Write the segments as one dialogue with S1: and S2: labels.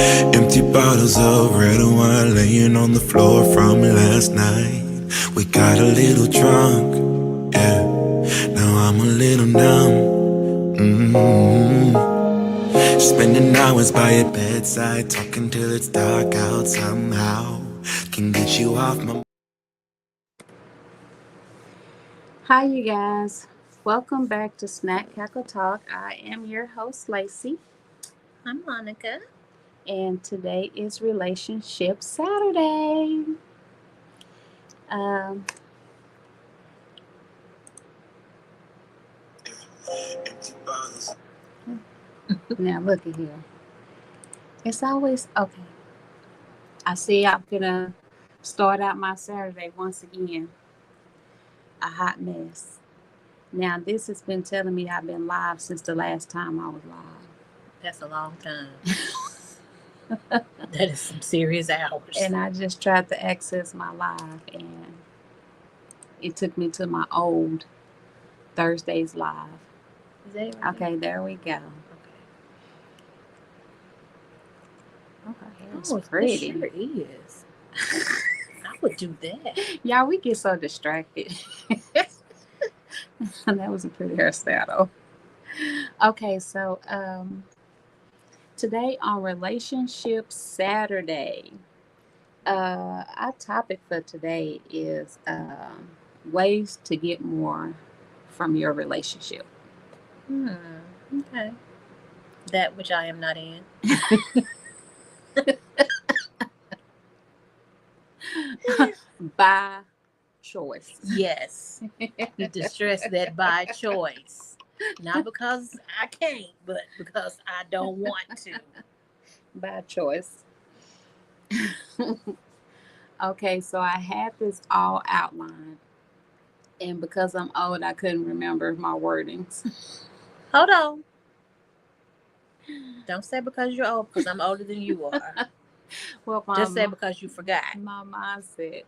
S1: Empty bottles of red wine laying on the floor from last night. We got a little drunk, yeah. Now I'm a little numb. Spending hours by your bedside, talking till it's dark out somehow. Can get you off my.
S2: Hi, you guys. Welcome back to Snack Cackle Talk. I am your host, Lacey,
S3: I'm Monica.
S2: and today is Relationship Saturday. Um, now, look at here. It's always okay. I see I'm gonna start out my Saturday once again a hot mess. Now, this has been telling me I've been live since the last time I was live.
S3: That's a long time. That is some serious hours.
S2: And I just tried to access my live, and it took me to my old Thursday's live.
S3: Is that right?
S2: Okay, there we go.
S3: Okay.
S2: It's pretty.
S3: It sure is. I would do that.
S2: Y'all, we get so distracted. That was a pretty hairstyle, though. Okay, so today on Relationship Saturday, our topic for today is ways to get more from your relationship.
S3: Okay. That which I am not in.
S2: By choice.
S3: Yes. You distress that by choice. Not because I can't, but because I don't want to.
S2: By choice. Okay, so I had this all outlined, and because I'm old, I couldn't remember my wordings.
S3: Hold on. Don't say because you're old, because I'm older than you are.
S2: Well,
S3: just say because you forgot.
S2: My mindset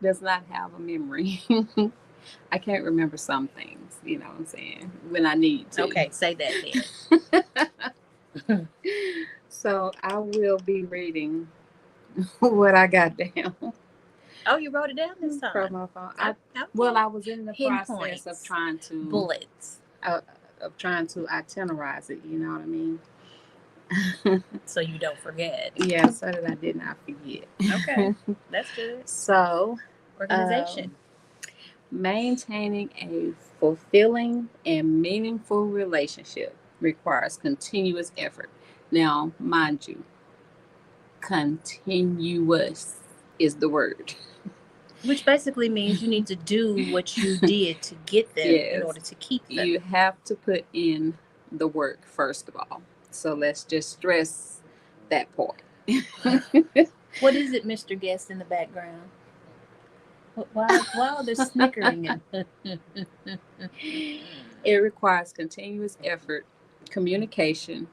S2: does not have a memory. I can't remember some things, you know what I'm saying, when I need to.
S3: Okay, say that then.
S2: So I will be reading what I got down.
S3: Oh, you wrote it down this time?
S2: From my phone. I was in the process of trying to...
S3: Bullets.
S2: Of trying to itinerize it, you know what I mean?
S3: So you don't forget.
S2: Yeah, so that I did not forget.
S3: Okay, that's good.
S2: So,
S3: organization.
S2: Maintaining a fulfilling and meaningful relationship requires continuous effort. Now, mind you, continuous is the word.
S3: Which basically means you need to do what you did to get them in order to keep them.
S2: You have to put in the work, first of all. So let's just stress that part.
S3: What is it, Mr. Guest, in the background? Why are they snickering?
S2: It requires continuous effort, communication,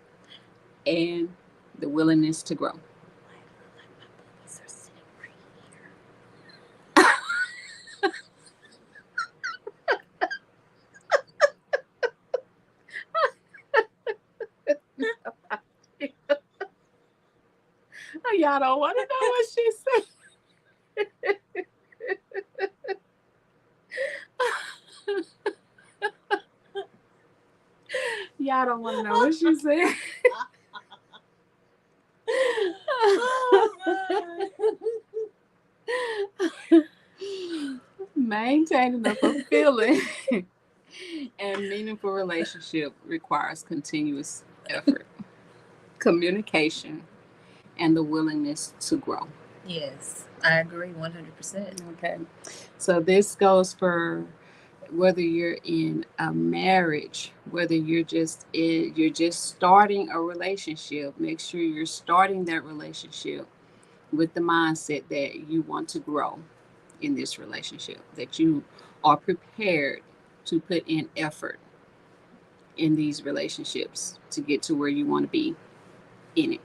S2: and the willingness to grow. Y'all don't want to know what she said. Y'all don't want to know what she said. Maintaining a fulfilling and meaningful relationship requires continuous effort, communication, and the willingness to grow.
S3: Yes, I agree 100%.
S2: Okay, so this goes for whether you're in a marriage, whether you're just starting a relationship. Make sure you're starting that relationship with the mindset that you want to grow in this relationship, that you are prepared to put in effort in these relationships to get to where you want to be in it.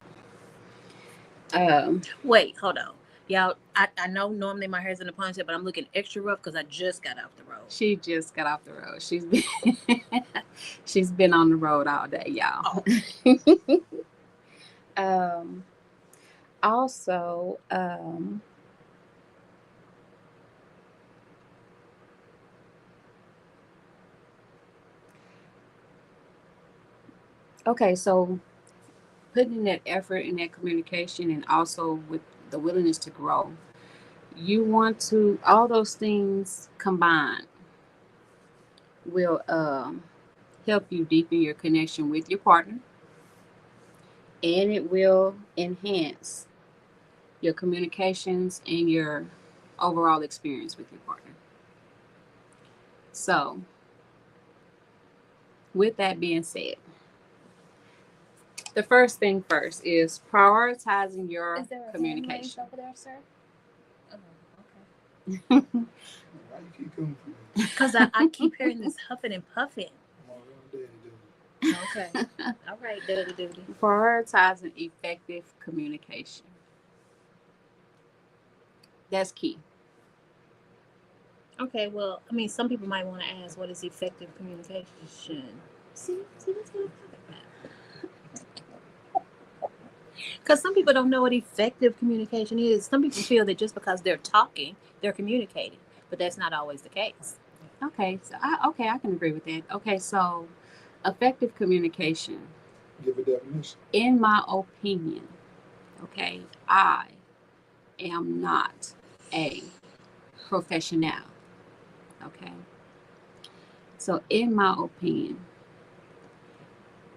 S3: Wait, hold on. Y'all, I know normally my hair's in a ponytail, but I'm looking extra rough because I just got off the road.
S2: She just got off the road. She's been on the road all day, y'all.
S3: Oh.
S2: Also, okay, so putting in that effort in that communication and also with the willingness to grow, you want to, all those things combined will help you deepen your connection with your partner, and it will enhance your communications and your overall experience with your partner. So, with that being said, the first thing first is prioritizing your
S3: Is there a
S2: communication.
S3: over there, sir? Oh,
S4: Why you keep coming for me?
S3: Because I keep hearing this huffing and puffing.
S4: I'm all around daddy dude.
S3: Okay. All right, Daddy Duty.
S2: Prioritizing effective communication. That's key.
S3: Okay, well, I mean, some people might want to ask, what is effective communication? See, that's what I'm talking about. Because some people don't know what effective communication is. Some people feel that just because they're talking, they're communicating, but that's not always the case.
S2: Okay, so I can agree with that. Okay, so effective communication,
S4: Give a definition.
S2: in my opinion, okay, I am not a professional. Okay, so in my opinion,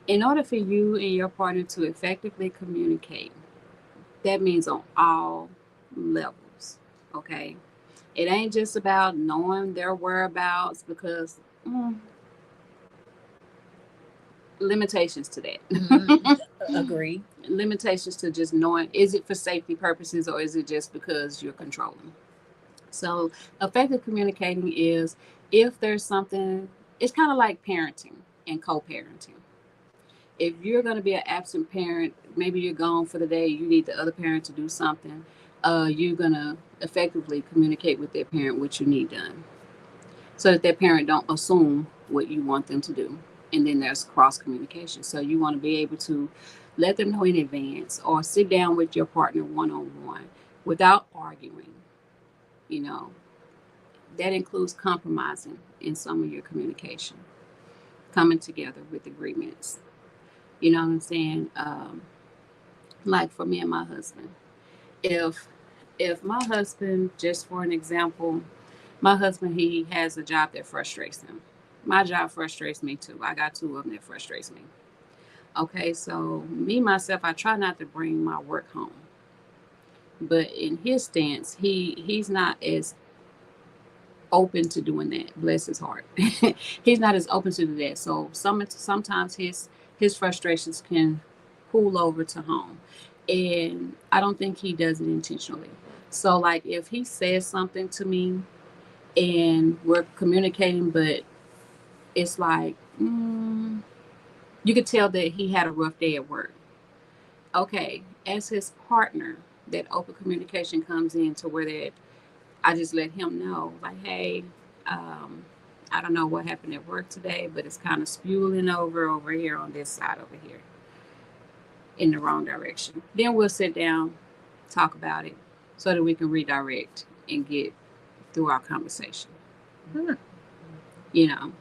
S2: in order for you and your partner to effectively communicate, that means on all levels. Okay, it ain't just about knowing their whereabouts because limitations to that.
S3: Agree.
S2: Limitations to just knowing, is it for safety purposes or is it just because you're controlling? So effective communicating is, if there's something, it's kind of like parenting and co-parenting. If you're going to be an absent parent, maybe you're gone for the day, you need the other parent to do something, you're going to effectively communicate with their parent what you need done, so that their parent don't assume what you want them to do. And then there's cross communication. So you want to be able to let them know in advance, or sit down with your partner one-on-one without arguing. You know, that includes compromising in some of your communication, coming together with agreements. You know what I'm saying? Like for me and my husband, if my husband, just for an example, my husband, he has a job that frustrates him. My job frustrates me too. I got two of them that frustrates me. Okay, so me myself, I try not to bring my work home. But in his stance, he's not as open to doing that. Bless his heart. He's not as open to do that. So sometimes his frustrations can pool over to home, and I don't think he does it intentionally. So like if he says something to me and we're communicating, but it's like you could tell that he had a rough day at work. Okay, as his partner, that open communication comes in to where that I just let him know, like, hey, I don't know what happened at work today, but it's kind of spewing over here on this side over here in the wrong direction. Then we'll sit down, talk about it, so that we can redirect and get through our conversation. You know,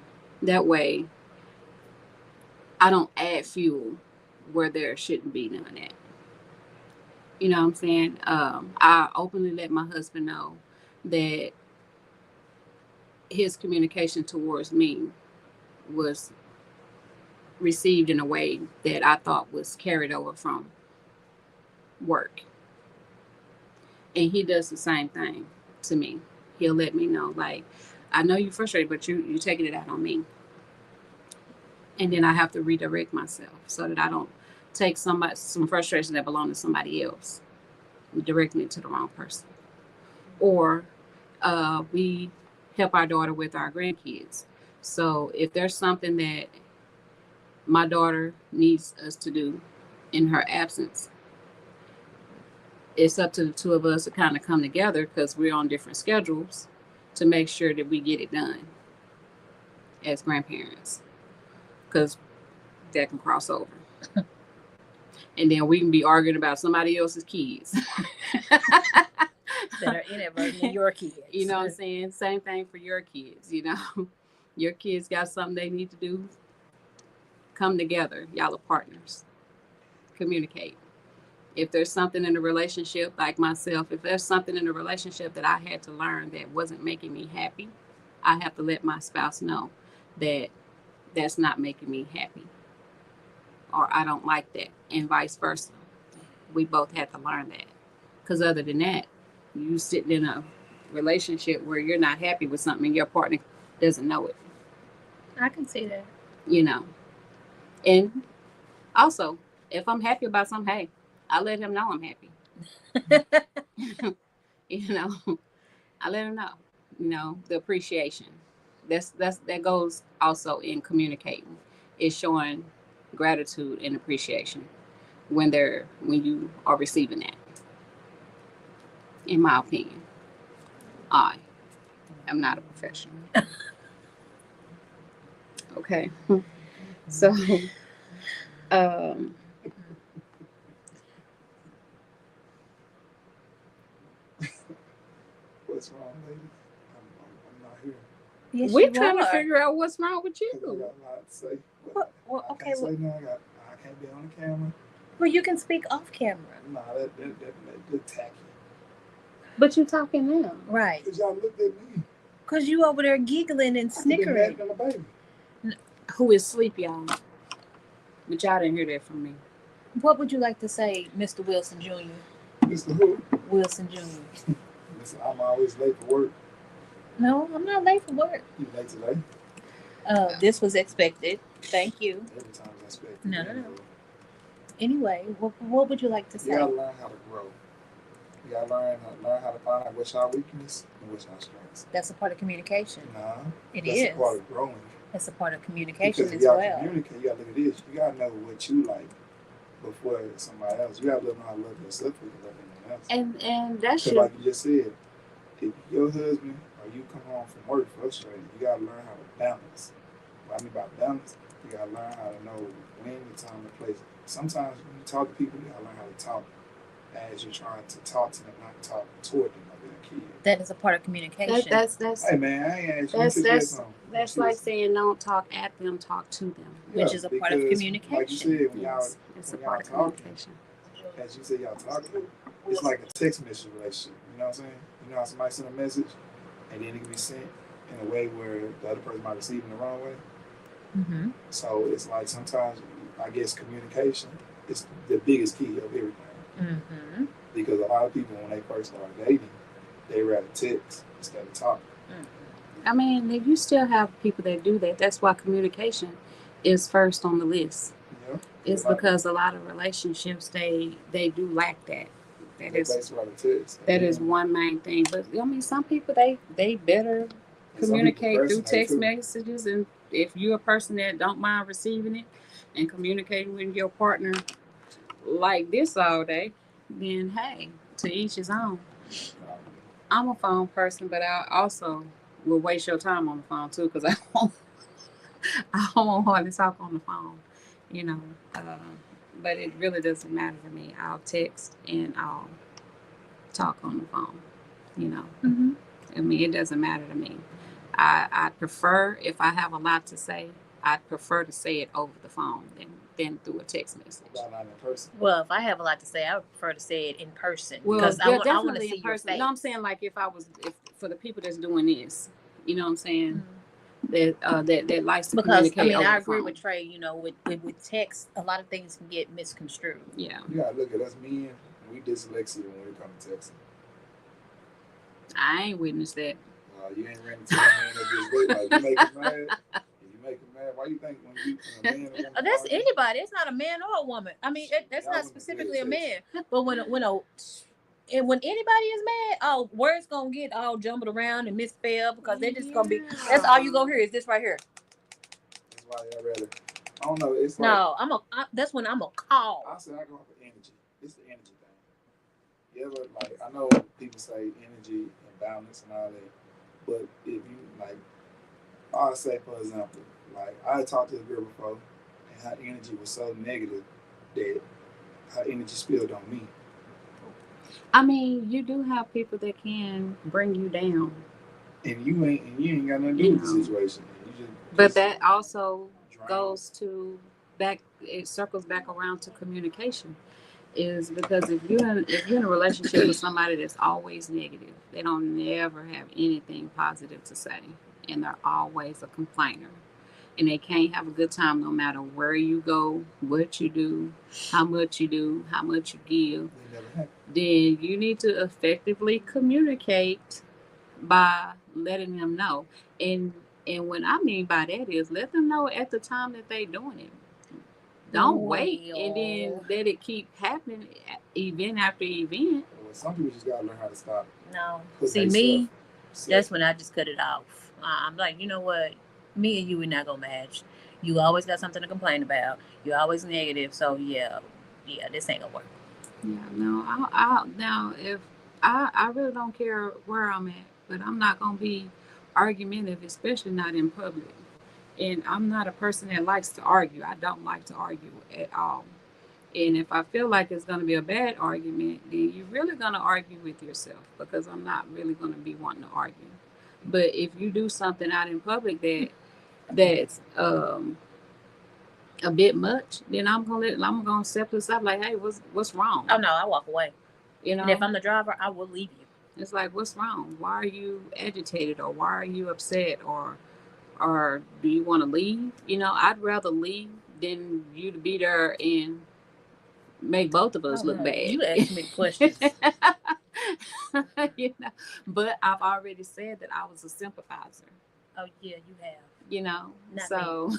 S2: that way I don't add fuel where there shouldn't be none at. You know what I'm saying? I openly let my husband know that his communication towards me was received in a way that I thought was carried over from work. And he does the same thing to me. He'll let me know, like, I know you're frustrated, but you're taking it out on me. And then I have to redirect myself so that I don't take some frustration that belongs to somebody else, directing it to the wrong person. Or we help our daughter with our grandkids. So if there's something that my daughter needs us to do in her absence, it's up to the two of us to kind of come together, because we're on different schedules, to make sure that we get it done as grandparents, because that can cross over. And then we can be arguing about somebody else's kids.
S3: That are inadvertently your kids.
S2: You know what I'm saying? Same thing for your kids, you know. Your kids got something they need to do. Come together. Y'all are partners. Communicate. If there's something in a relationship, like myself, if there's something in a relationship that I had to learn that wasn't making me happy, I have to let my spouse know that that's not making me happy, or I don't like that, and vice versa. We both had to learn that. Because other than that, you sitting in a relationship where you're not happy with something and your partner doesn't know it,
S3: I can see that.
S2: you know. And also, if I'm happy about something, hey, I let him know I'm happy. You know, I let him know. You know, the appreciation. That goes also in communicating. Is showing gratitude and appreciation when you are receiving that. In my opinion, I am not a professional. Okay, so um,
S4: What's wrong, lady? I'm not here.
S3: Yes,
S2: we're
S3: you
S2: trying to
S3: are.
S2: figure out what's wrong with
S4: 'Cause I got
S2: you.
S4: a lot to say.
S3: Well,
S4: I
S3: okay.
S4: can't say nothing. I can't be on the camera.
S3: Well, you can speak off camera.
S4: Nah, that tacky.
S2: But you talking now,
S3: Right.
S4: Cause y'all looked at me.
S3: Because you over there giggling and
S4: I could've been mad
S3: snickering.
S4: than a baby.
S2: who is asleep, y'all? But y'all didn't hear that from me.
S3: What would you like to say, Mr. Wilson Jr.?
S4: Mr. Who?
S3: Wilson Jr.
S4: Listen, I'm always late for work.
S3: No, I'm not late for work.
S4: You late today?
S3: This was expected. Thank you.
S4: Every time I expect.
S3: No. Anyway, what would you like to
S4: You
S3: say?
S4: gotta learn how to grow. You gotta learn how to find out what's your weakness and what's your strengths.
S3: That's a part of communication.
S4: Nah,
S3: It
S4: that's
S3: is.
S4: a part of growing.
S3: That's a part of communication
S4: Because if
S3: as
S4: you gotta
S3: well.
S4: communicate, you gotta look at this. You gotta know what you like before somebody else. You gotta know how to love yourself before you love anyone else.
S2: And that
S4: Because
S2: should
S4: like you just said, if your husband or you come home from work frustrated, you gotta learn how to balance. What I mean by balance, you gotta learn how to know when the time and place. Sometimes when you talk to people, you gotta learn how to talk as you're trying to talk to them, not talk toward them like they're a kid.
S3: That is a part of communication.
S2: that's
S4: Hey man, I ain't asked you to say something.
S2: that's like saying don't talk at them, talk to them.
S3: Which is a part of
S4: because,
S3: communication.
S4: Like you said, when
S2: Yes, it's a
S4: when y'all
S2: part of
S4: talking,
S2: communication.
S4: as you say, y'all talking, it's like a text message relationship. You know what I'm saying? You know how somebody send a message and then it can be sent in a way where the other person might receive it the wrong way.
S3: Mm-hmm.
S4: So it's like sometimes, I guess, communication is the biggest key of everything.
S3: Mm-hmm.
S4: Because a lot of people, when they first start dating, they rather text instead of talking.
S2: I mean, you still have people that do that. That's why communication is first on the list.
S4: Yeah,
S2: It's because a lot of relationships they do lack that.
S4: they basically rather text.
S2: That is one main thing. But I mean, some people they better communicate through text messages, and if you're a person that don't mind receiving it and communicating with your partner like this all day, then hey, to each his own. I'm a phone person, but I also will waste your time on the phone too, because I don't want to talk on the phone, you know. But it really doesn't matter to me. I'll text and I'll talk on the phone, you know.
S3: Mm-hmm.
S2: I mean, it doesn't matter to me. I prefer, if I have a lot to say, I'd prefer to say it over the phone than through a text message.
S4: Not in person.
S3: Well, if I have a lot to say, I would prefer to say it in person.
S2: Well,
S3: because
S2: yeah,
S3: I want to
S2: definitely
S3: see
S2: in
S3: your
S2: person.
S3: face.
S2: No, I'm saying like if for the people that's doing this, you know what I'm saying?
S3: Mm-hmm.
S2: That likes to
S3: Because
S2: communicate over
S3: I
S2: the
S3: agree
S2: phone.
S3: with Trey. You know, with text, a lot of things can get misconstrued.
S2: Yeah,
S4: You gotta look at us men. We dyslexic when it comes to texting.
S2: I ain't witnessed that.
S4: You ain't ran into a man that just wait. Like you make him mad. If you make him mad, why you think when a man and a woman
S3: That's
S4: argue,
S3: anybody. It's not a man or a woman. I mean, that's not specifically a man. But when anybody is mad, oh, words gonna get all jumbled around and misspelled because they're just gonna be. That's all you gonna hear is this right here.
S4: That's why I rather. I don't know. It's like
S3: That's when I'm a call.
S4: I said I go off of energy. It's the energy thing. You ever like? I know people say energy and balance and all that, but if you like, I'll say for example, like I talked to a girl before, and her energy was so negative that how energy spilled on me.
S2: I mean, you do have people that can bring you down,
S4: And you ain't got nothing to do
S2: you
S4: with the
S2: know.
S4: situation. You
S2: But
S4: just
S2: that also
S4: drown.
S2: goes to back. It circles back around to communication. Is because if you're in a relationship with somebody that's always negative, they don't never have anything positive to say, and they're always a complainer, and they can't have a good time no matter where you go, what you do, how much you do, how much you give.
S4: They never happen.
S2: Then you need to effectively communicate by letting them know. And what I mean by that is let them know at the time that they doing it. Don't wait and then let it keep happening event after event.
S4: Well, some people just gotta learn how to stop.
S3: No.
S4: putting
S3: See, me,
S4: themselves-
S3: that's when I just cut it off. I'm like, you know what? Me and you, we're not going to match. You always got something to complain about. You're always negative. So, yeah, this ain't going to work.
S2: Yeah, no, I now if I really don't care where I'm at, but I'm not gonna be argumentative, especially not in public. And I'm not a person that likes to argue. I don't like to argue at all. And if I feel like it's going to be a bad argument, then you're really going to argue with yourself because I'm not really going to be wanting to argue. But if you do something out in public that's a bit much, then I'm gonna step to the side like, hey, what's wrong?
S3: Oh, no, I walk away.
S2: You know,
S3: And if I'm the driver, I will leave you.
S2: it's like, what's wrong? Why are you agitated, or why are you upset, or do you want to leave? You know, I'd rather leave than you to be there and make both of us look bad.
S3: You ask me questions.
S2: You know, but I've already said that I was a sympathizer.
S3: Oh, yeah, you have.
S2: You know,
S3: Not
S2: so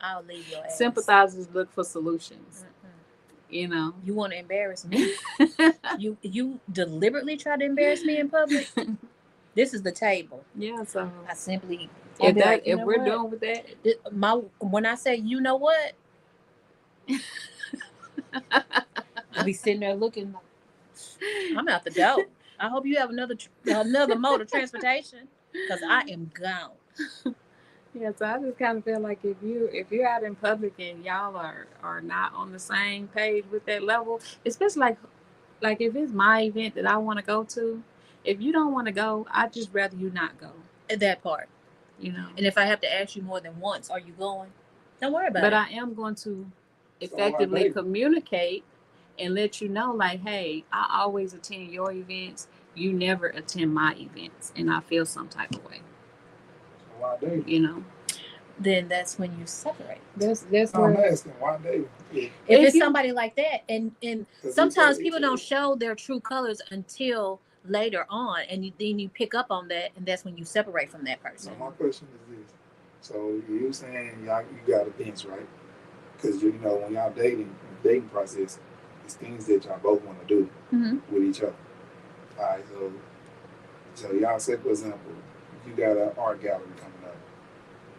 S3: I'll leave your ass.
S2: sympathizers look for solutions.
S3: Mm-mm.
S2: You know,
S3: You want to embarrass me? You deliberately try to embarrass me in public? This is the table.
S2: yeah. So
S3: I simply
S2: if
S3: be
S2: that
S3: like, you
S2: if
S3: know
S2: we're
S3: what?
S2: doing with that,
S3: When I say you know what, I'll be sitting there looking like I'm out the door. I hope you have another mode of transportation because I am gone.
S2: yeah. So I just kind of feel like if you're out in public and y'all are not on the same page with that level, especially like if it's my event that I want to go to, if you don't want to go, I'd just rather you not go.
S3: That part.
S2: You know.
S3: And if I have to ask you more than once, are you going? Don't worry about
S2: But
S3: it.
S2: I am going to
S4: So
S2: effectively
S4: baby.
S2: communicate and let you know, like, hey, I always attend your events. You never attend my events, and I feel some type of way.
S4: So why David?
S2: You know,
S3: Then that's when you separate.
S2: that's
S4: I'm
S2: where
S4: asking why David. Yeah.
S3: If
S2: If
S3: it's
S2: you-
S3: somebody like that, and
S4: 'Cause
S3: sometimes
S4: he-
S3: people don't show their true colors until later on, and then you pick up on that, and that's when you separate from that person.
S4: So my question is this: so you saying y'all you got events, right? Because you know when y'all dating, the dating process, it's things that y'all both want to do
S3: Mm-hmm.
S4: with each other. All right, so y'all say for example, you got an art gallery coming up.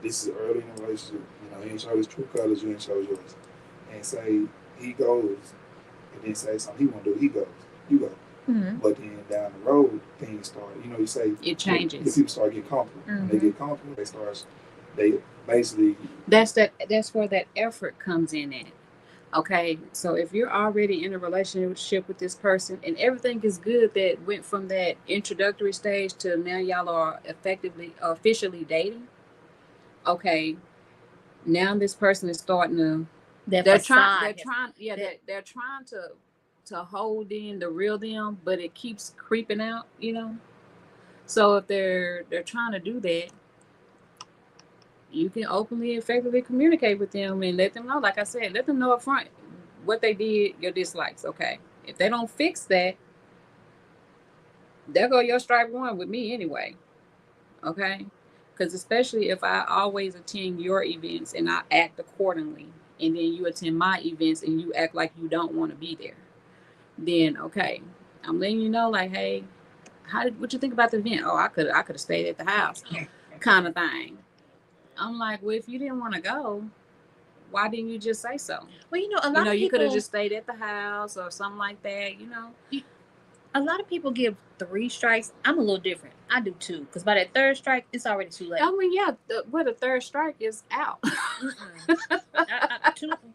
S4: This is early in the relationship. You know, he ain't show his true colors, you ain't show yours. And say he goes, and then say something he want to do, he goes, you go.
S3: Mm-hmm.
S4: But then down the road, things start. You know, you say
S2: it changes.
S4: The people start getting comfortable. When they
S3: Mhm.
S4: get comfortable, they basically
S2: That's where that effort comes in at. Okay, so if you're already in a relationship with this person and everything is good that went from that introductory stage to now y'all are officially dating, okay, now this person is starting to they're trying to hold in the real them, but it keeps creeping out, you know. So if they're trying to do that, you can openly, effectively communicate with them and let them know, like I said, let them know up front what they did, your dislikes. Okay. If they don't fix that, there go your strike one with me anyway. Okay. Because especially if I always attend your events and I act accordingly, and then you attend my events and you act like you don't want to be there, then okay, I'm letting you know, like, hey, what you think about the event? Oh, I could have stayed at the house, kind of thing. I'm like, well, if you didn't want to go, why didn't you just say so?
S3: Well, a lot
S2: You know,
S3: of
S2: you could
S3: people
S2: have just stayed at the house or something like that, you know.
S3: A lot of people give 3 strikes. I'm a little different. I do 2 because by that 3rd strike, it's already too late.
S2: I mean, yeah, the 3rd strike is out.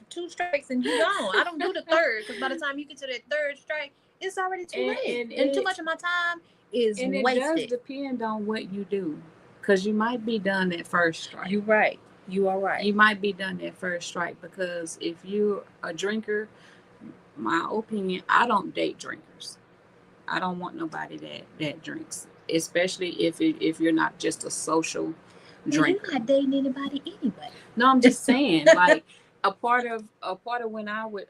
S3: Two strikes and you gone. I don't do the 3rd because by the time you get to that 3rd strike, it's already too late. And too much of my time is
S2: and
S3: wasted.
S2: it does depend on what you do, because you might be done that 1st strike.
S3: You're right. You are right.
S2: You might be done that 1st strike, because if you're a drinker, my opinion, I don't date drinkers. I don't want nobody that drinks, especially if you're not just a social drinker.
S3: You're not dating anybody anyway.
S2: No, I'm just saying, like a part of when I would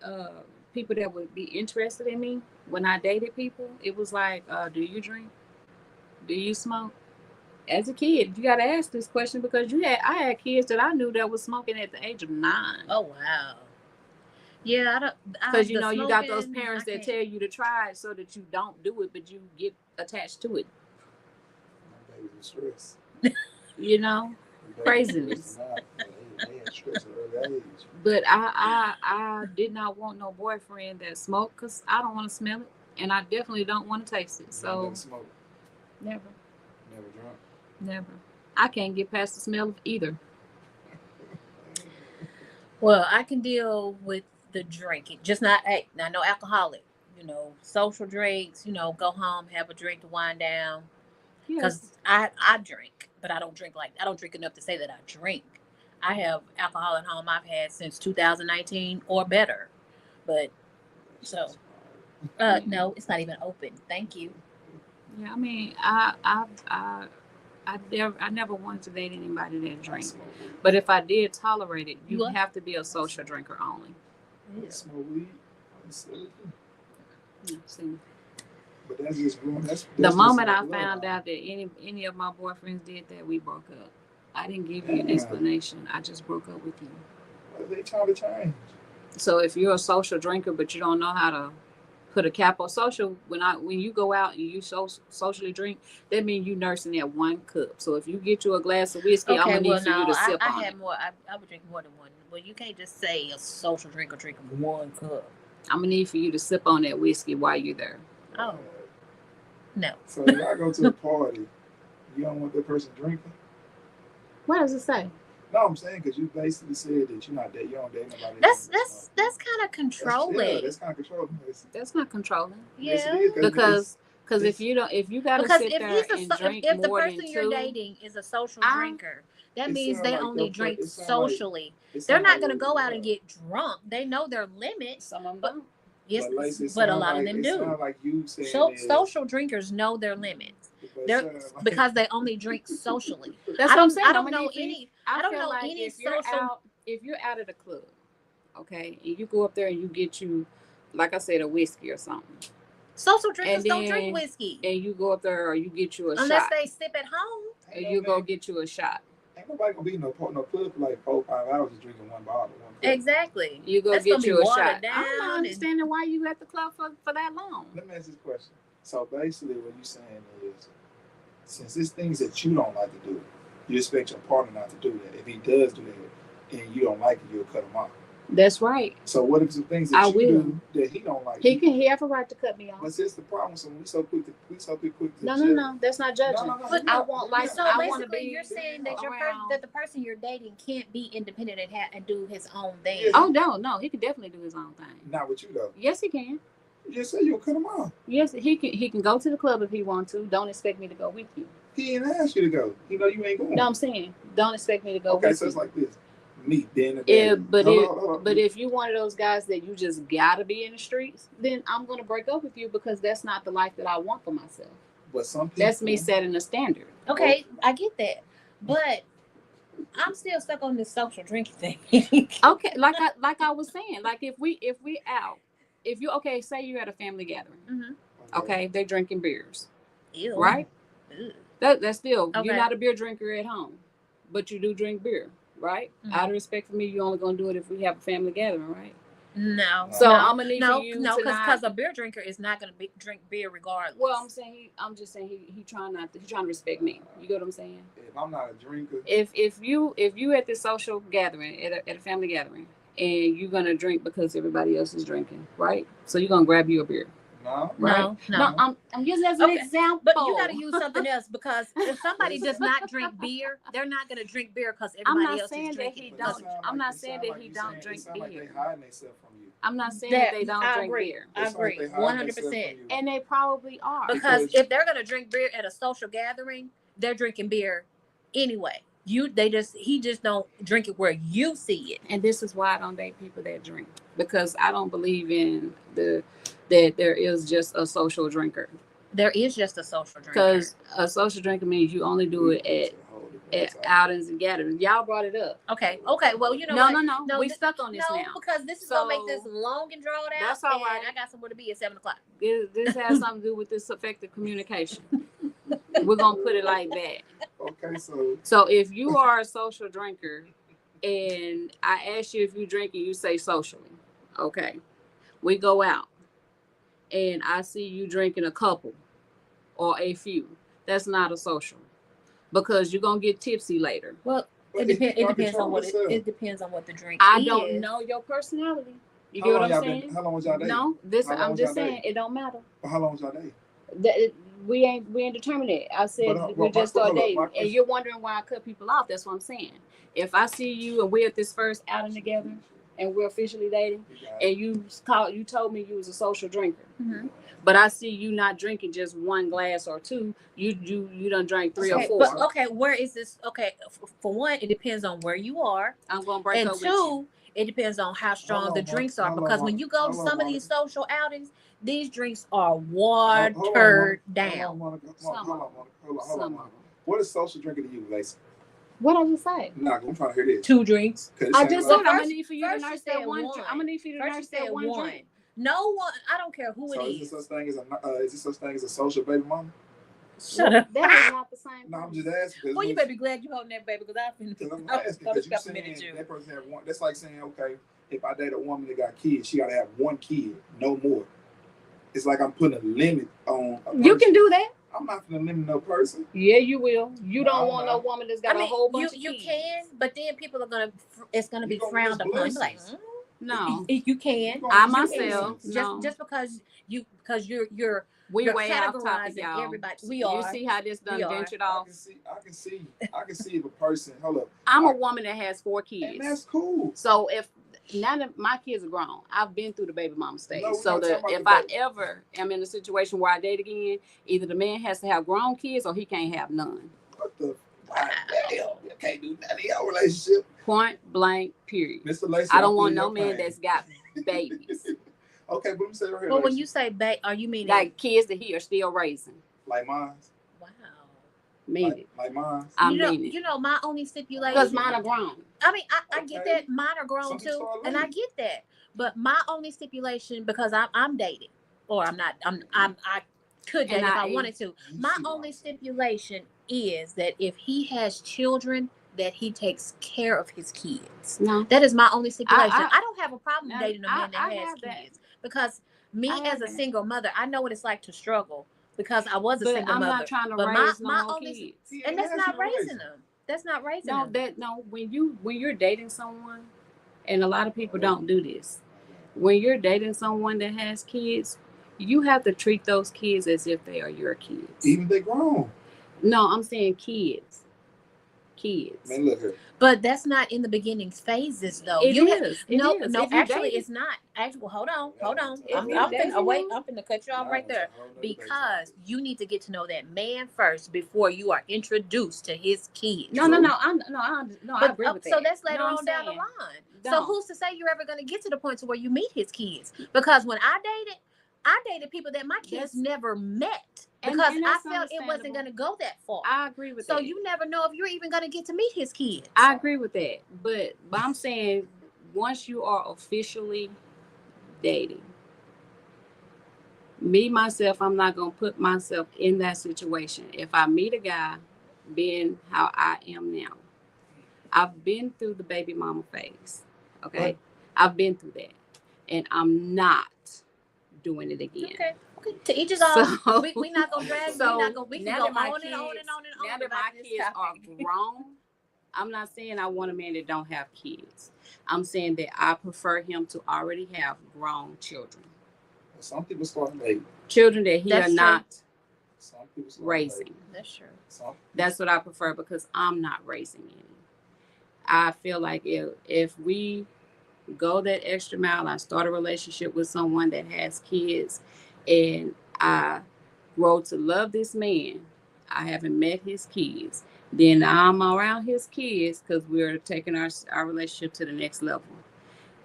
S2: people that would be interested in me when I dated people, it was like, do you drink? Do you smoke? As a kid, you got to ask this question, because I had kids that I knew that was smoking at the age of 9.
S3: Oh wow. Yeah, I don't.
S2: Because you got those parents that tell you to try it so that you don't do it, but you get attached to it.
S4: My baby was stressed.
S2: Craziness.
S4: They had stress at early age.
S2: But I did not want no boyfriend that smoked, because I don't want to smell it, and I definitely don't want to taste it. So
S4: Never smoke.
S2: never.
S4: Never drunk.
S2: Never. I can't get past the smell of either.
S3: Well, I can deal with the drinking, just not no alcoholic. Social drinks. Go home, have a drink to wind down. Because I drink, but I don't drink enough to say that I drink. I have alcohol at home I've had since 2019 or better. But so no, it's not even open. Thank you.
S2: Yeah, I mean, I never wanted to date anybody that drinks. But if I did tolerate it, you have to be a social drinker only.
S4: I smoke weed.
S2: Yeah, see.
S4: But that's just
S2: the moment I found out that any of my boyfriends did that, we broke up. I didn't give you an explanation. I just broke up with you.
S4: What are they trying to change?
S2: So if you're a social drinker, but you don't know how to put a cap on social, when you go out and you socially drink, that means you nursing that 1 cup. So if you get you a glass of whiskey, I'm gonna need for you to sip on it.
S3: I would drink more than 1. Well, you can't just say a social drinker drinking 1 cup.
S2: I'm gonna need for you to sip on that whiskey while you're there.
S3: Oh. No.
S4: So if I go to a party, you don't want that person drinking?
S2: What does it say?
S4: No, I'm saying because you basically said that you don't date nobody.
S3: That's kind of controlling.
S4: That's kind of controlling.
S2: That's not controlling.
S3: Yeah.
S2: Because if you gotta sit there and drink
S3: if the
S2: more
S3: person
S2: than
S3: you're
S2: 2,
S3: dating is a social drinker, that means they
S4: like
S3: only drink socially. They're not gonna go out and get drunk. They know their limits.
S2: Some of them don't.
S3: Yes,
S4: Lacey,
S3: but a lot of them do.
S4: Like you saying
S3: Social drinkers know their limits. Because they only drink socially.
S2: That's what I'm saying.
S3: I don't know any
S2: if
S3: social.
S2: If you're out at a club, okay, and you go up there and you get you, like I said, a whiskey or something.
S3: Social drinkers don't drink whiskey.
S2: And you go up there or you get you a shot.
S3: Unless they sip at home.
S2: And you go get you a shot.
S4: Ain't nobody gonna be in no club for like 4 or 5 hours just drinking 1 bottle.
S3: Exactly.
S2: You go get you a shot. I'm
S3: not
S2: understanding why you at the club for that long.
S4: Let me ask this question. So basically what you're saying is, since it's things that you don't like to do, you expect your partner not to do that. If he does do that and you don't like it, you'll cut him off.
S2: That's right.
S4: So what if some things that do that he don't like?
S2: He have a right to cut me off.
S4: But that's the problem. So we so quick to
S2: No. That's not judging.
S4: No.
S2: But I want
S3: So
S2: I
S3: basically,
S2: want to be.
S3: you're saying that that the person you're dating can't be independent and do his own thing.
S4: Yeah.
S2: Oh no, he can definitely do his own thing.
S4: Not with you though.
S2: Yes, he can.
S4: You just say you'll cut him off.
S2: Yes, he can. He can go to the club if he wants to. Don't expect me to go with you.
S4: He didn't ask you to go. He know you ain't going.
S2: No, I'm saying don't expect me to go.
S4: Okay,
S2: with
S4: so
S2: you.
S4: it's like this. Me, then.
S2: But if you one of those guys that you just gotta be in the streets, then I'm gonna break up with you, because that's not the life that I want for myself.
S4: But some people,
S2: That's me setting a standard.
S3: Okay, I get that, but I'm still stuck on this social drinking thing.
S2: Okay, like I was saying, like if we out, if you say you're at a family gathering,
S3: Mm-hmm.
S2: okay, they're drinking beers,
S3: Ew.
S2: right?
S3: Ew.
S2: That's still
S3: Okay.
S2: you're not a beer drinker at home, but you do drink beer, right?
S3: Mhm.
S2: Out of respect for me, you're only gonna do it if we have a family gathering, right?
S3: No.
S2: So
S3: no,
S2: I'm gonna need for you to
S3: because a beer drinker is not gonna drink beer regardless.
S2: Well, I'm just saying he trying to respect me. You get what I'm saying?
S4: If I'm not a drinker,
S2: If you at this social gathering at a family gathering and you're gonna drink because everybody else is drinking, right? So you're gonna grab you a beer.
S4: no, No,
S2: Right?
S3: No.
S2: I'm using it as an
S3: Okay,
S2: example.
S3: But you got to use something else, because if somebody does not drink beer, they're not going to drink beer because
S2: I'm
S3: everybody
S2: not
S3: else
S2: saying
S3: is
S2: that
S3: drinking.
S2: he
S4: But it
S3: because-
S2: don't.
S4: sound
S2: I'm
S4: like-
S2: not
S4: it
S2: saying
S4: sound
S2: that
S4: like
S2: he
S4: you
S2: don't
S4: saying-
S2: drink
S4: it sound like
S2: beer.
S4: they hiding themselves from you.
S2: I'm not saying
S3: That-
S2: that they don't
S3: I
S2: drink
S3: agree.
S2: beer.
S3: I
S4: It sound like
S3: agree,
S4: they hiding
S3: 100%.
S4: themselves from you.
S2: And they probably are.
S3: Because
S4: Because-
S3: if they're going to drink beer at a social gathering, they're drinking beer anyway. He just don't drink it where you see it.
S2: And this is why I don't date people that drink, because I don't believe in that there is just a social drinker.
S3: There is just a social drinker.
S2: Because a social drinker means you only do it at outings and gatherings. Y'all brought it up.
S3: Okay. Well, you know
S2: No,
S3: what?
S2: no. We stuck on this
S3: No,
S2: now.
S3: because this is gonna make this
S2: So,
S3: long and drawn out.
S2: that's all
S3: and
S2: right.
S3: I got somewhere to be at 7:00.
S2: This has something to do with this effective communication. We're gonna put it like that.
S4: Okay, so
S2: So if you are a social drinker and I ask you if you drink and you say socially, okay, we go out and I see you drinking a couple or a few, that's not a social, because you're gonna get tipsy later.
S3: Well,
S4: but
S3: it depends.
S4: you
S3: It
S4: can't
S3: depends on
S4: control
S3: what
S4: yourself.
S3: it depends on what the drink
S2: I
S3: is.
S2: don't know your personality. You
S4: How
S2: get what
S4: long
S2: I'm
S4: y'all
S2: saying?
S4: been- How long was y'all dating?
S2: No, this
S4: How long
S2: I'm
S4: was
S2: just
S4: y'all
S2: saying
S4: dating?
S2: it don't matter.
S4: How long was y'all dating?
S2: We ain't determined it. I said
S4: But,
S2: we just
S4: hold
S2: started
S4: up, my
S2: dating, and
S4: question-
S2: you're wondering why I cut people off. That's what I'm saying. If I see you and we're at this first outing together and we're officially dating,
S4: You got-
S2: and you told me you was a social drinker,
S3: Mhm.
S2: but I see you not drinking just one glass or two. You done drank three or
S3: Okay,
S2: four.
S3: but okay, where is this? Okay, for one, it depends on where you are,
S2: I'm gonna break
S3: and
S2: up with you.
S3: two, it depends on how strong
S4: Hold
S3: the
S4: on,
S3: drinks
S4: Mon-
S3: are.
S4: hold on,
S3: Because
S4: Mon-
S3: when you go to
S4: hold on,
S3: some of
S4: Monica.
S3: these social outings, these drinks are
S4: Hold on,
S3: watered
S4: Monica.
S3: down.
S4: Hold on, Monica.
S2: Some
S4: Hold on, Monica. Hold on,
S2: Some
S4: Monica.
S2: of them.
S4: What is social drinking to you, Lacey?
S2: What I just say?
S4: Nah, I'm trying to hear this.
S3: 2 drinks.
S4: 'Cause it
S2: I
S4: sound
S2: just
S4: like-
S2: said I'm gonna
S3: first-
S2: need for you to
S3: first you
S2: nurse
S3: said
S2: that one.
S3: one.
S2: I'm gonna need for you to
S3: First you
S2: nurse
S3: said
S2: that one
S3: one.
S2: drink.
S3: No one. I don't care who
S4: So
S3: it
S4: is
S3: is.
S4: there such thing as a social baby mama?
S3: Shut up.
S2: That is not the same.
S4: No, I'm
S2: thing.
S4: just asking.
S3: Well, you better be glad you holding that baby, because I've been.
S4: Because I'm asking because you saying that person have one. That's like saying, okay, if I date a woman that got kids, she got to have one kid, no more. It's like I'm putting a limit on. A
S2: You
S4: person.
S2: can do that.
S4: I'm not gonna limit no person.
S2: Yeah, you will. You
S4: No,
S2: don't
S4: I'm
S2: want no
S4: not.
S2: woman that's got
S3: I mean,
S2: a whole bunch
S3: you
S2: of kids.
S3: can, but then people are gonna. It's gonna be
S4: You gonna
S3: frowned
S4: miss
S3: upon. You're like,
S4: blessings.
S2: No,
S3: you can.
S4: You gonna
S2: I
S4: miss
S2: myself,
S4: blessings.
S2: no.
S3: Just because you're
S2: we
S3: you're
S2: way off topic,
S3: categorizing
S2: y'all.
S3: everybody. We
S2: You
S3: are.
S2: see how this
S3: We
S2: done
S3: are.
S2: ventured
S4: I
S2: off?
S4: can see if a person. Hold up,
S2: I'm a woman that has 4
S4: and
S2: kids.
S4: that's cool.
S2: So if none of my kids are grown, I've been through the baby mama stage.
S4: No, we're
S2: So
S4: not
S2: that
S4: talking
S2: if
S4: about
S2: I
S4: the baby.
S2: ever am in a situation where I date again, either the man has to have grown kids or he can't have none.
S4: What the? God damn, you can't do that in your relationship,
S2: Point blank. Period.
S4: Mr. Lacey.
S2: I don't
S4: I'm
S2: want
S4: feeling
S2: no
S4: your
S2: man
S4: pain.
S2: that's got babies,
S4: Okay, but let me say it right here.
S3: Well, when
S4: Lacey.
S3: you say are you meaning
S2: like kids that he are still raising.
S4: like mine,
S3: wow?
S2: Mean it.
S4: like mine.
S2: I
S3: you know,
S2: mean it.
S3: you know, my only stipulation.
S2: Because mine are grown.
S3: I mean, I get
S4: Okay.
S3: that. Mine are grown
S4: Some people
S3: too,
S4: are
S3: and I
S4: late.
S3: get that. But my only stipulation, because I'm dating, or I'm not. I could date
S2: And
S3: if
S2: I
S3: I
S2: ain't.
S3: wanted to. My only stipulation is that if he has children, that he takes care of his kids.
S2: No.
S3: That is my only stipulation.
S2: I-
S3: I don't have a problem
S2: Now,
S3: dating a man that
S2: I
S3: has
S2: have that.
S3: kids, because me
S2: I have
S3: as a
S2: that.
S3: single mother, I know what it's like to struggle, because I was a
S2: But
S3: single
S2: I'm
S3: mother.
S2: not trying to
S3: But
S2: raise
S3: my
S2: no more
S3: only-
S2: kids.
S4: Yeah,
S3: And that's
S4: that's
S3: not
S4: your
S3: raising
S4: raising.
S3: them. That's not raising
S2: No,
S3: them.
S2: when you're dating someone, and a lot of people don't do this. When you're dating someone that has kids, you have to treat those kids as if they are your kids.
S4: Even they grown.
S2: No, I'm saying kids. Kids.
S4: Man, look here.
S3: But that's not in the beginning phases, though.
S2: It
S3: You
S2: is. It
S3: no,
S2: is.
S3: no.
S2: If you're
S3: Actually,
S2: dating-
S3: it's not. Actually, well, hold on.
S2: If
S3: I'm
S2: you're dating
S3: finna cut you off
S4: Nah,
S3: right there,
S4: it's a whole nother
S3: because you need to get to know that man first before you are introduced to his kids.
S2: No, I agree with that.
S3: So that's later
S2: No, I'm
S3: on down the
S2: saying,
S3: line. So
S2: don't.
S3: who's to say you're ever going to get to the point to where you meet his kids? Because when I dated people that my kids
S2: That's-
S3: never met,
S2: and
S3: because I
S2: that's
S3: felt it wasn't
S2: understandable.
S3: going to go that far.
S2: I agree with
S3: So
S2: that.
S3: you never know if you're even going to get to meet his kids.
S2: I agree with that. But I'm saying once you are officially dating, me myself, I'm not gonna put myself in that situation. If I meet a guy being how I am now, I've been through the baby mama phase. Okay.
S4: Right.
S2: I've been through that. And I'm not doing it again.
S3: Okay. To each his own.
S2: So-
S3: We not gonna drag.
S2: So
S3: we can
S2: now
S3: go
S2: that my
S3: on and on
S2: kids-
S3: and on and on
S2: now that
S3: about
S2: my
S3: this
S2: kids are
S3: topic.
S2: grown, I'm not saying I want a man that don't have kids. I'm saying that I prefer him to already have grown children.
S4: Some people start late.
S2: Children that he
S3: That's
S2: are
S3: true.
S2: not
S4: Some people start
S2: raising.
S4: late.
S3: That's true.
S4: Some,
S2: That's what I prefer because I'm not raising any. I feel like if we go that extra mile, I start a relationship with someone that has kids, and I grow to love this man. I haven't met his kids. Then I'm around his kids because we're taking our relationship to the next level.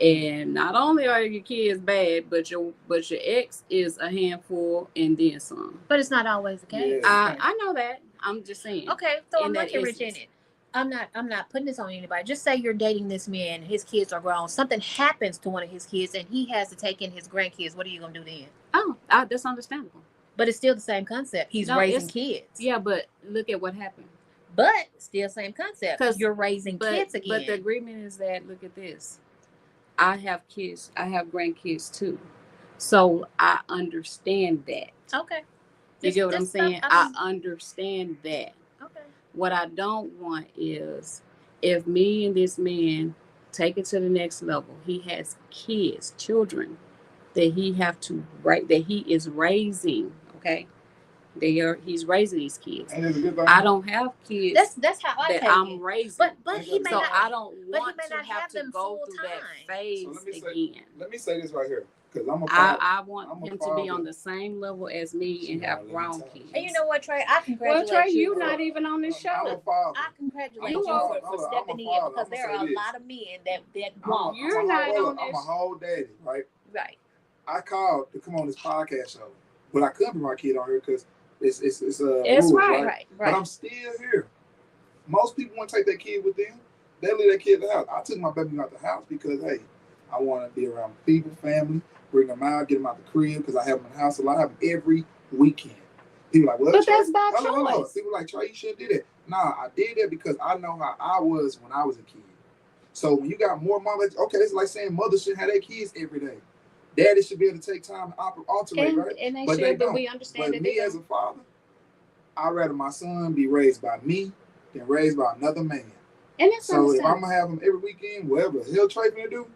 S2: And not only are your kids bad, but your ex is a handful and then some.
S3: But it's not always the case.
S4: Yeah.
S2: I know that. I'm just saying.
S3: Okay, throw a
S2: In that
S3: monkey wrench in
S2: instance.
S3: it. I'm not putting this on anybody. Just say you're dating this man, his kids are grown. Something happens to one of his kids and he has to take in his grandkids. What are you gonna do then?
S2: Oh, that's understandable.
S3: But it's still the same concept. He's
S2: No,
S3: raising
S2: it's-
S3: kids.
S2: Yeah, but look at what happened.
S3: But still same concept.
S2: 'Cause-
S3: You're raising kids again.
S2: But the agreement is that, look at this. I have kids. I have grandkids too. So I understand that.
S3: Okay.
S2: You get what I'm
S3: Just
S2: saying?
S3: stuff-
S2: I understand that.
S3: Okay.
S2: What I don't want is if me and this man take it to the next level, he has kids, children that he is raising. Okay. He's raising these kids.
S4: ain't it a good thing?
S2: I don't have kids
S3: That's how I
S2: that
S3: take
S2: I'm
S3: it.
S2: raising.
S3: But he may
S2: So
S3: not.
S2: I don't
S3: but he
S2: want
S3: may
S2: to
S3: not
S2: have
S3: have
S2: to
S3: them
S2: go
S3: full
S2: through that
S3: time.
S2: phase
S4: So let me say-
S2: again.
S4: Let me say this right here, because I'm a father.
S2: I want
S4: I'm a
S2: him to be on
S4: father.
S2: the same level as me and have grown kids.
S3: And you know what, Trey? I
S2: Well,
S3: congratulate
S2: Trey,
S3: you.
S2: you not even on this
S4: I'm a
S2: show.
S4: father.
S3: I congratulate
S2: You
S3: you
S2: are-
S3: for
S4: I'm a
S3: stepping in
S4: father.
S3: because
S4: I'ma
S3: there
S4: say
S3: are a
S4: this.
S3: lot of men that
S4: I'm
S3: won't.
S2: You're
S4: I'm
S2: not
S4: whole,
S2: on
S4: I'm a
S2: this.
S4: whole daddy, right?
S3: Right.
S4: I called to come on this podcast show, but I couldn't bring my kid on here because it's
S2: It's
S4: rules,
S2: right.
S3: Right.
S4: But I'm still here. Most people want to take their kid with them. They leave their kid at the house. I took my baby out the house because, hey, I want to be around people, family, bring them out, get them out the crib because I have them in the house a lot. I have them every weekend. People like, well,
S2: But
S4: Trey,
S2: that's by
S4: hold on.
S2: choice.
S4: People like, Trey, you shouldn't do that. Nah, I did that because I know how I was when I was a kid. So when you got more mamas, okay, it's like saying mothers should have their kids every day. Daddy should be able to take time to alternate, right?
S2: And they
S4: But
S2: should,
S4: they
S2: but
S4: don't.
S2: we understand
S4: But
S2: that
S4: me
S2: they
S4: as
S2: don't.
S4: a father, I'd rather my son be raised by me than raised by another man.
S2: And that's
S4: So if I'm
S2: understandable.
S4: gonna have him every weekend, whatever the hell Trey gonna do,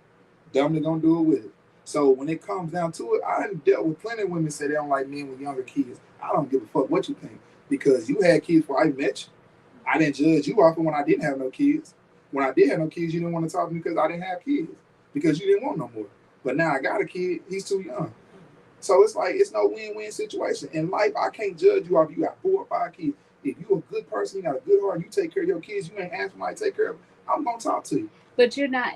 S4: definitely gonna do it with it. So when it comes down to it, I done dealt with plenty of women say they don't like men with younger kids. I don't give a fuck what you think because you had kids before I met you. I didn't judge you off of when I didn't have no kids. When I did have no kids, you didn't want to talk to me because I didn't have kids because you didn't want no more. But now I got a kid, he's too young. So it's like it's no win-win situation. In life, I can't judge you off you got 4 or 5 kids. If you a good person, you got a good heart, you take care of your kids, you ain't asking somebody to take care of them, I'm gonna talk to you.
S2: But you're not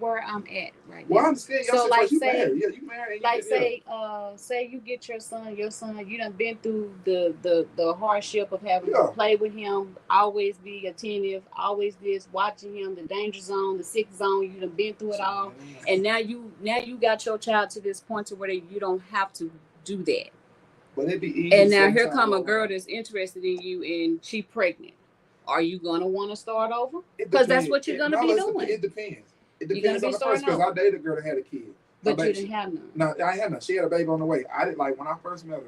S2: where I'm at right
S4: Well, I
S2: now.
S4: understand
S2: So,
S4: y'all
S2: like,
S4: you
S2: say-
S4: married. Yeah, you married.
S2: Like
S4: yeah.
S2: say you get your son, you done been through the hardship of having
S4: Yeah.
S2: to play with him, always be attentive, always this, watching him, the danger zone, the sick zone, you done been through it all. And now you got your child to this point to where you don't have to do that.
S4: But it'd be easy.
S2: And now here
S4: sometimes,
S2: come a
S4: though.
S2: girl that's interested in you and she pregnant. Are you gonna want to start over?
S4: It
S2: 'Cause that's
S4: depends.
S2: what you're gonna be doing.
S4: It depends. It
S2: You're gonna
S4: depends
S2: be
S4: on the person
S2: starting
S4: because I
S2: over.
S4: dated a girl that had a kid.
S2: But
S4: My
S2: you
S4: baby-
S2: didn't have none.
S4: No, I had none. She had a baby on the way. I didn't like when I first met her.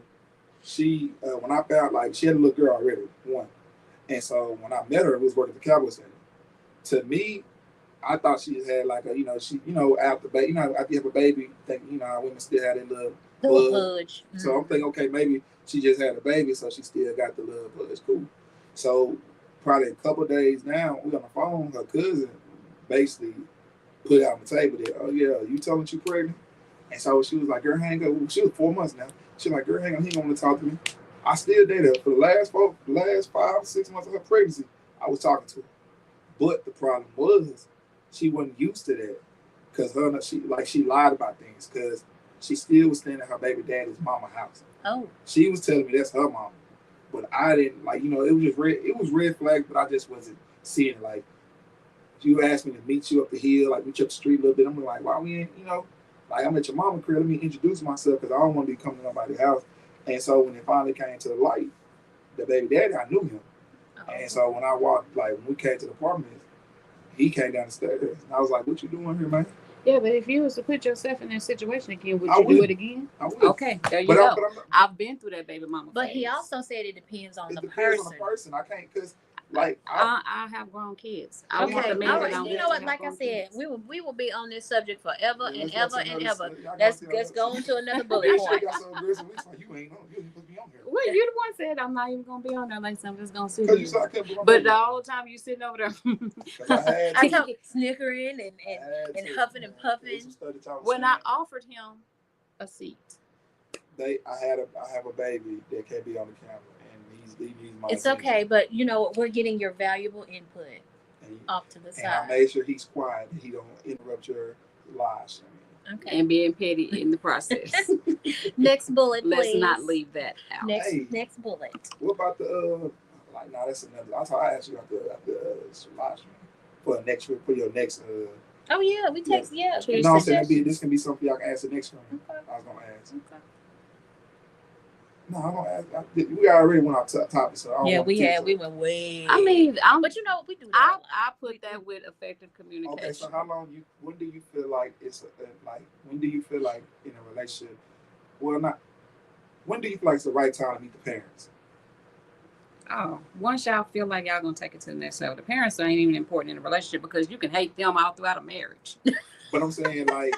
S4: She when I found like she had a little girl already, one, and so when I met her, it was working at the Cowboy Center. To me, I thought she just had like a after baby, after you have a baby, think how women still have their little
S3: Little
S4: blood.
S3: pudge.
S4: So I'm thinking, okay, maybe she just had a baby, so she still got the love, but it's cool. So probably a couple of days now, we on the phone. Her cousin basically put out on the table that, oh yeah, you telling you pregnant? And so she was like, girl, hang up. She was 4 months now. She was like, girl, hang on, he don't want to talk to me. I still dated her for the last 5 6 months of her pregnancy. I was talking to her, but the problem was she wasn't used to that because she lied about things because she still was staying at her baby daddy's mama house.
S3: Oh.
S4: She was telling me that's her mama, but I didn't it was just red. It was red flags, but I just wasn't seeing it. Like you asked me to meet you up the hill, like meet you up the street a little bit. I'm like, why we ain't, like I'm at your mama crib. Let me introduce myself because I don't want to be coming to nobody's house. And so when it finally came to the light, the baby daddy, I knew him. And so when I walked, like when we came to the apartment, he came down the stairs, and I was like, "What you doing here, man?"
S2: Yeah, but if you was to put yourself in that situation again, would
S4: I
S2: you do
S4: would.
S2: it again?
S4: I would.
S2: Okay, there you
S4: But
S2: go.
S4: I'm not-
S2: I've been through that baby mama
S3: But he
S2: phase.
S3: also said it depends on
S4: it
S3: the
S4: depends
S3: person.
S4: on the person. I can't because Like
S2: I have grown kids. I want
S3: Okay,
S2: the man
S3: all
S2: that
S3: right.
S2: I
S3: You
S2: want
S3: know what?
S2: to have
S3: Like I
S2: grown
S3: said,
S2: kids.
S3: we will be on this subject forever
S4: Yeah,
S3: and
S4: let's go
S3: ever
S4: to
S3: and
S4: another-
S3: ever.
S4: y'all
S3: Let's
S4: go to
S3: let's go
S4: another-
S3: on to another
S4: Bitch,
S3: bullet
S4: you
S3: point.
S4: got so aggressive. We like, you ain't supposed to be on here.
S2: Well, you the one said I'm not even gonna be on there. Like, so I'm just gonna sit
S4: Because you
S2: here.
S4: said I couldn't be on
S2: But the
S4: there.
S2: whole time you sitting over there.
S4: Because I had
S3: I
S4: to.
S3: told snickering and
S4: I had to.
S3: huffing and
S4: It was
S3: puffing.
S4: some stuff that y'all was
S2: When I
S4: saying.
S2: offered him a seat,
S4: I have a baby that can't be on the camera, and he needs my
S3: It's
S4: attention.
S3: okay, but you know we're getting your valuable input
S4: And,
S3: off to the
S4: and I
S3: side.
S4: made sure he's quiet. He don't interrupt your live stream.
S3: Okay.
S2: and being petty in the process.
S3: Next bullet,
S2: Let's
S3: please.
S2: not leave that out.
S3: Next bullet.
S4: What about the like? No, that's another. I asked you about the live stream for your next.
S3: Oh yeah, we text. Yeah.
S2: Yeah.
S4: No, I'm saying this can be something y'all can ask the next one.
S3: Okay.
S4: I was gonna ask.
S2: Okay.
S4: No, I'm gonna ask. We already went off topic, so I don't
S3: Yeah,
S4: want
S3: we
S4: to
S3: had. We went way.
S2: I mean,
S3: but you know we do that.
S2: I put that with effective communication.
S4: Okay, so how long when do you feel like it's like when do you feel like in a relationship? Well, not. When do you feel like it's the right time to meet the parents?
S2: Oh, once y'all feel like y'all gonna take it to the next level, the parents ain't even important in a relationship because you can hate them all throughout a marriage.
S4: But I'm saying like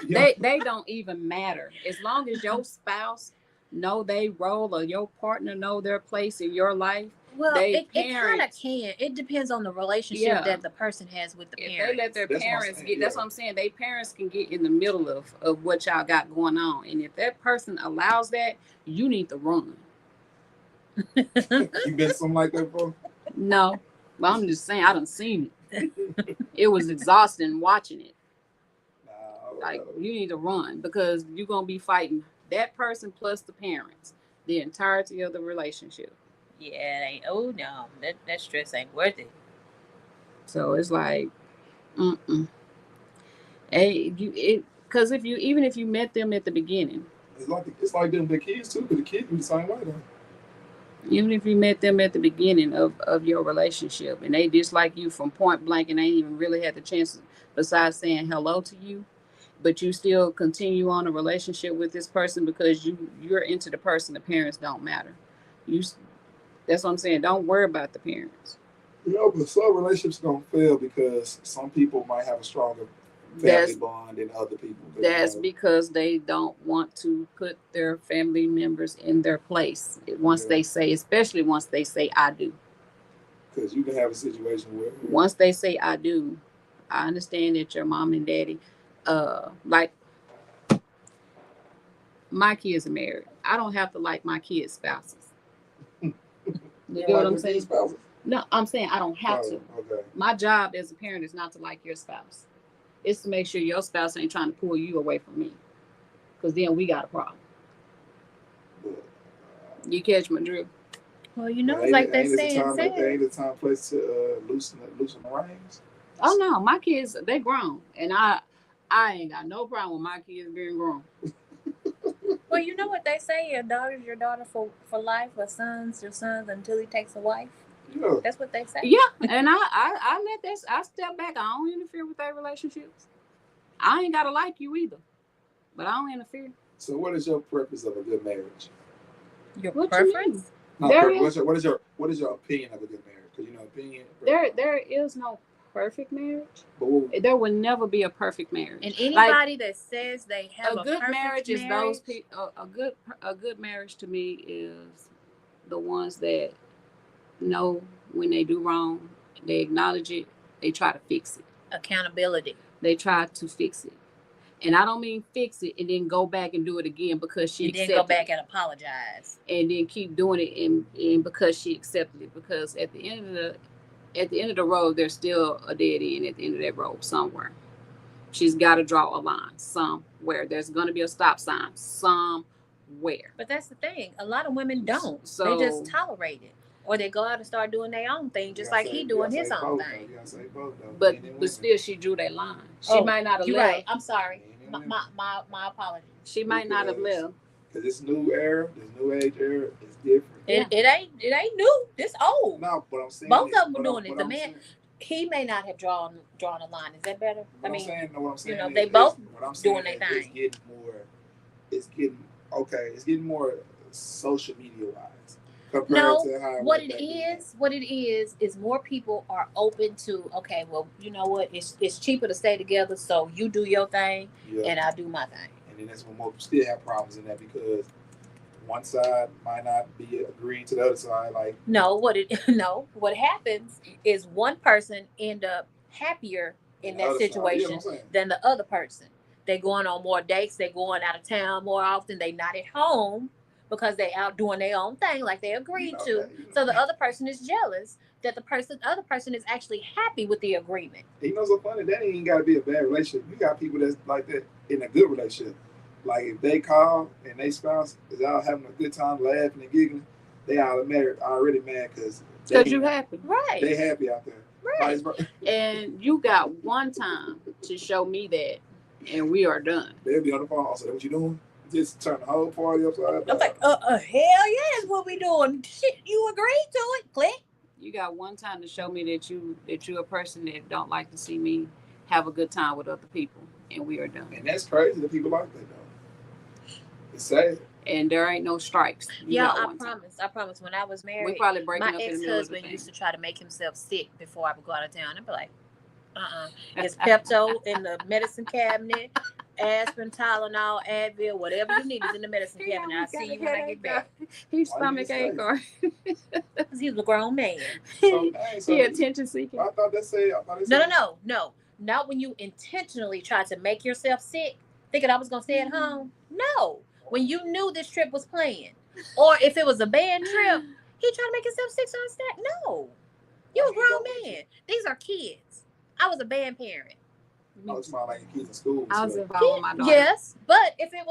S4: yeah.
S2: They don't even matter as long as your spouse know they role or your partner know their place in your life.
S3: Well,
S2: they
S3: it kind of
S2: parents-
S3: can. It depends on the relationship
S2: Yeah.
S3: that the person has with the
S2: If
S3: parents.
S2: they let their
S4: That's what I'm
S2: parents
S4: saying,
S2: get, that's
S4: yeah.
S2: what I'm saying. They parents can get in the middle of what y'all got going on, and if that person allows that, you need to run.
S4: You been something like that before?
S2: No, well, I'm just saying I done seen it. It was exhausting watching it.
S4: Nah,
S2: Like you need to run because you're gonna be fighting that person plus the parents the entirety of the relationship.
S3: Yeah, it ain't. Oh no, that stress ain't worth it.
S2: So it's like, hey, because even if you met them at the beginning,
S4: it's like them the kids too, because the kids be the same way though.
S2: even if you met them at the beginning of your relationship and they dislike you from point blank and they ain't even really had the chance besides saying hello to you, but you still continue on a relationship with this person because you're into the person. The parents don't matter. That's what I'm saying. Don't worry about the parents.
S4: Yeah, but some relationships gonna fail because some people might have a stronger family bond than other people.
S2: That's because they don't want to put their family members in their place. Especially once they say I do.
S4: Because you can have a situation where
S2: Once they say I do, I understand that your mom and daddy, like my kids are married. I don't have to like my kids' spouses. You get what I'm saying? No, I'm saying I don't have to.
S4: Okay.
S2: My job as a parent is not to like your spouse. It's to make sure your spouse ain't trying to pull you away from me. Because then we got a problem. You catch my drift?
S3: Well, you know, like they saying,
S4: ain't the time place to loosen the reins.
S2: Oh no, my kids, they grown. And I ain't got no problem with my kids being grown.
S3: well, you know what they say, your daughter's your daughter for life, or son's your sons until he takes a wife.
S4: Yeah.
S3: That's what they say.
S2: Yeah, and I step back. I don't interfere with their relationships. I ain't gotta like you either, but I don't interfere.
S4: So, what is your purpose of a good marriage?
S3: Your
S2: What
S3: preference?
S4: Not
S2: There
S4: purpose. What is your opinion of a good marriage? Because opinion.
S2: There is no perfect marriage.
S4: But
S2: There will never be a perfect marriage.
S3: And anybody that says they have
S2: a good
S3: perfect
S2: marriage is those people. A good marriage to me is the ones that know when they do wrong, they acknowledge it, they try to fix it.
S3: Accountability.
S2: They try to fix it. And I don't mean fix it and then go back and do it again because she
S3: and then
S2: accepted
S3: go back
S2: it.
S3: and apologize.
S2: And then keep doing it and because she accepted it. Because at the end of the road, there's still a dead end at the end of that road somewhere. She's got to draw a line somewhere. There's going to be a stop sign somewhere.
S3: But that's the thing. A lot of women don't.
S2: So,
S3: they just tolerate it. Or they go out and start doing their own thing, just like he doing his own thing.
S4: You gotta say both, though.
S2: But still, she drew that line. She might not have
S3: You're
S2: left.
S3: right. I'm sorry. My apologies.
S2: She might not have left.
S4: Because this new era, this new age era is different.
S3: It ain't new. This old.
S4: No, but I'm saying
S3: both of them were doing it. The man, he may not have drawn a line. Is that better?
S4: What I'm saying,
S3: you know, they both doing their thing.
S4: It's getting more social media wise. compared
S3: No,
S4: to how
S3: what
S4: went
S3: it
S4: back then.
S3: what it is more people are open to. Okay, well, you know what? It's cheaper to stay together, so you do your thing
S4: Yeah.
S3: and I do my thing.
S4: And then that's when more people still have problems in that because one side might not be agreeing to the other side. Like,
S3: No, what happens is one person end up happier in
S4: the
S3: that
S4: other side. You know
S3: situation
S4: what I'm saying?
S3: than the other person. They going on more dates, they going out of town more often, they not at home because they out doing their own thing like they agreed to.
S4: that.
S3: So the other person is jealous that the other person is actually happy with the agreement.
S4: You know, so funny. That ain't got to be a bad relationship. You got people that's like that in a good relationship. Like if they call and they spouse is out having a good time, laughing and giggling, they already mad because
S2: you happy.
S3: Right.
S4: they happy out there.
S3: Right.
S4: Vice versa.
S2: And you got one time to show me that, and we are done.
S4: They'll be on the phone. So, what you doing? Just turn the whole party upside down.
S3: I'm like, hell yeah, that's what we doing. Shit, you agreed to it. Click.
S2: You got one time to show me that you're a person that don't like to see me have a good time with other people, and we are done.
S4: And that's crazy that people like that though. It's sad.
S2: And there ain't no strikes. You
S3: Yeah,
S2: got
S3: I
S2: one time.
S3: promise. When I was married,
S2: We probably breaking
S3: my
S2: up in the middle of the
S3: ex-husband
S2: thing.
S3: used to try to make himself sick before I would go out of town. I'd be like, It's Pepto in the medicine cabinet, aspirin, Tylenol, Advil, whatever you need is in the medicine cabinet. I'll see you when I get back.
S2: He's
S4: Why
S2: stomach
S4: you
S2: ache or
S3: Because he was a grown man.
S4: So, dang, so
S2: he attention seeking.
S4: I thought they said.
S3: No. Not when you intentionally try to make yourself sick, thinking I was going to stay at home. No. When you knew this trip was planned. Or if it was a band trip, he tried to make himself sick on stack. No. You a grown man. These are kids. I was a band parent.
S4: Oh, it's my like kids in school.
S2: I was
S4: So,
S2: involved with my daughter.
S3: Yes, but if it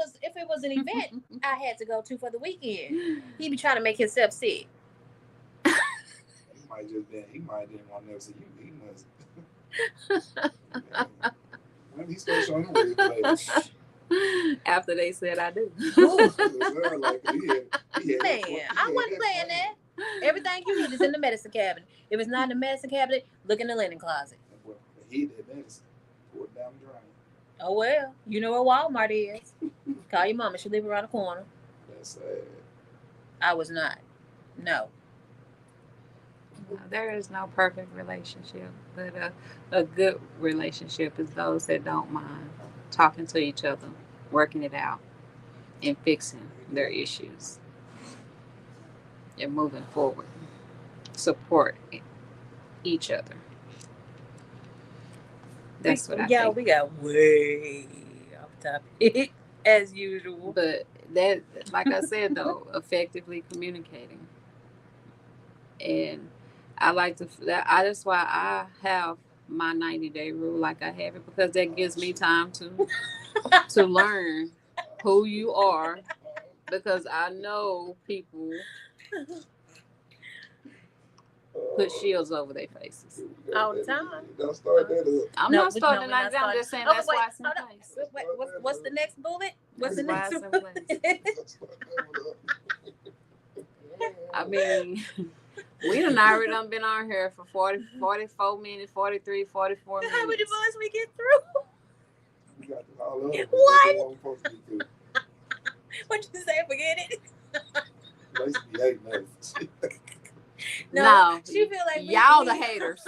S3: was an event I had to go to for the weekend, he'd be trying to make himself sick.
S4: he might didn't want to never see you. He must. When he started showing him where he played.
S2: After they said I do.
S4: Like, he had
S3: Man, I wasn't playing that. Everything you need is in the medicine cabinet. If it's not in the medicine cabinet, look in the linen closet.
S4: He did medicine. Pour it down the drain.
S3: Oh well, you know where Walmart is. Call your mama. She live around the corner.
S4: That's sad.
S3: I was not. No.
S2: There is no perfect relationship, but a good relationship is those that don't mind talking to each other, working it out, and fixing their issues, and moving forward. Support each other. That's what I think.
S3: We got way off topic as usual.
S2: But that, like I said though, effectively communicating. And I like to, that's why I have my 90-day rule like I have it, because that gives me time to learn who you are, because I know people put shields over their faces.
S3: All the time.
S4: Don't start that up.
S2: I'm
S3: No,
S2: not starting like that. I'm just saying that's why it's in place.
S3: What's the next bullet? What's the
S2: That's
S3: next
S2: why it's in place.
S4: Don't start that up.
S2: I mean, we done been on here for 44 minutes, 43, 44 minutes.
S3: How many months we get through?
S4: We got this all over.
S3: What?
S4: That's what we're supposed to do.
S3: What you say? Forget it.
S4: Basically, hating us.
S2: No,
S3: she feel like
S2: y'all the haters.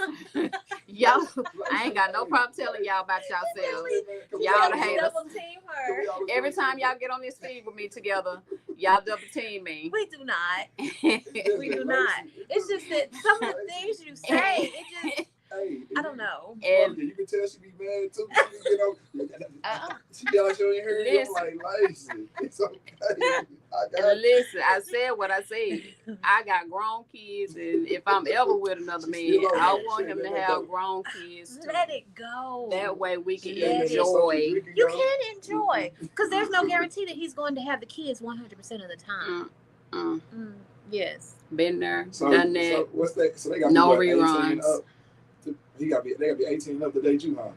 S2: Y'all, I ain't got no problem telling y'all about yourselves. Y'all the haters.
S3: Double team her.
S2: Every time y'all get on this feed with me together, y'all double team me.
S3: We do not. We do not. It's just that some of the things you say, it just,
S4: Hey,
S3: I don't know.
S2: And
S4: you can tell she be mad too. You know, she got you in her ear like, listen, it's okay. I got
S2: And listen, I said what I said. I got grown kids, and if I'm ever with another man, I want him to have grown kids too.
S3: Let it go.
S2: That way we can
S3: Let it
S2: enjoy.
S3: You can enjoy, because there's no guarantee that he's going to have the kids 100% of the time. Yes.
S2: Been there,
S4: So,
S2: done that.
S4: so what's that? So they got
S2: No
S4: to be, what, 18
S2: reruns.
S4: up. They got to be 18 up to date you, huh?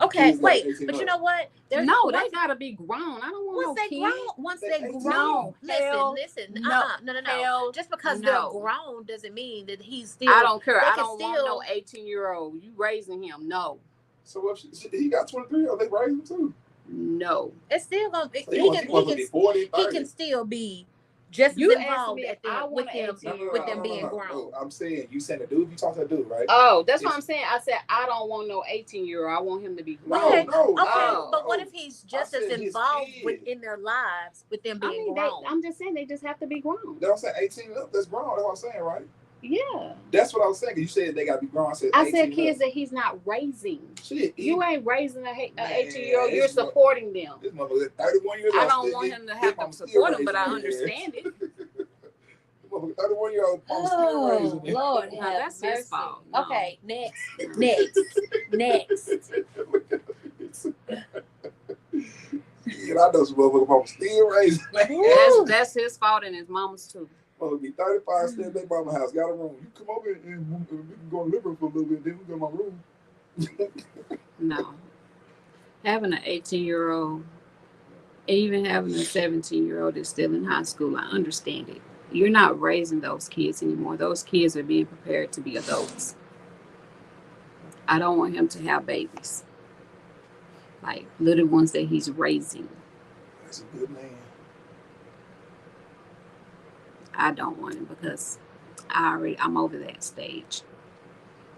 S3: Okay,
S4: Kids
S3: wait,
S4: like 18
S3: but you
S4: up.
S3: know what? There's
S2: No,
S3: once-
S2: they gotta be grown. I don't want
S3: Once
S2: no
S3: they
S2: kid.
S3: grown, once
S4: They
S3: they
S4: 18.
S3: grown,
S2: No, hell,
S3: listen.
S2: no,
S3: No.
S2: hell,
S3: Just because
S2: no.
S3: they're grown doesn't mean that he's still.
S2: I don't care.
S3: they
S2: I
S3: can
S2: don't want no 18-year-old. You raising him? No,
S4: So what? He got 23. Are they raising him too?
S2: no.
S3: It's still gonna.
S4: So he must be 40,
S3: He
S4: 30.
S3: can still be just
S2: You
S3: as
S2: asked
S3: involved
S2: me if
S3: at them,
S2: I
S3: with
S2: want an
S3: them
S2: 18-year-old.
S3: with them being grown.
S4: No. I'm saying you saying the dude. You talking to that dude, right?
S2: Oh, that's what
S4: It's-
S2: I'm saying. I said I don't want no 18-year-old. I want him to be grown.
S4: No,
S3: Okay,
S4: no,
S3: okay,
S2: Oh.
S3: but what if he's just
S4: I
S3: as
S4: said his
S3: involved
S4: kid.
S3: within their lives with them
S2: I
S3: being
S2: mean,
S3: grown?
S2: I'm just saying they just have to be grown.
S4: That's what I'm saying. 18 and up. That's grown. That's what I'm saying, right?
S2: Yeah.
S4: That's what I was saying. You said they got to be grown. I said
S2: kids that he's not raising.
S4: Shit,
S2: You ain't raising an 18-year-old. You're
S4: it's
S2: supporting them.
S4: This motherfucker 31 years old.
S2: I don't want him to have to support him, but I understand it.
S4: 31-year-old mom still
S3: Oh
S4: raising him.
S3: Lord,
S2: No,
S3: have
S2: that's
S3: mercy.
S2: his fault. No.
S3: Okay, next.
S4: Yeah, I know some motherfucker mama still raising.
S2: That's his fault and his mama's too.
S4: Mother be 35, stay at their mama house, got a room. You come over and we can go to the living room for a little bit, then we go to my room.
S2: No. Having an 18-year-old, even having a 17-year-old that's still in high school, I understand it. You're not raising those kids anymore. Those kids are being prepared to be adults. I don't want him to have babies. Like little ones that he's raising.
S4: That's a good man.
S2: I don't want him because I'm over that stage.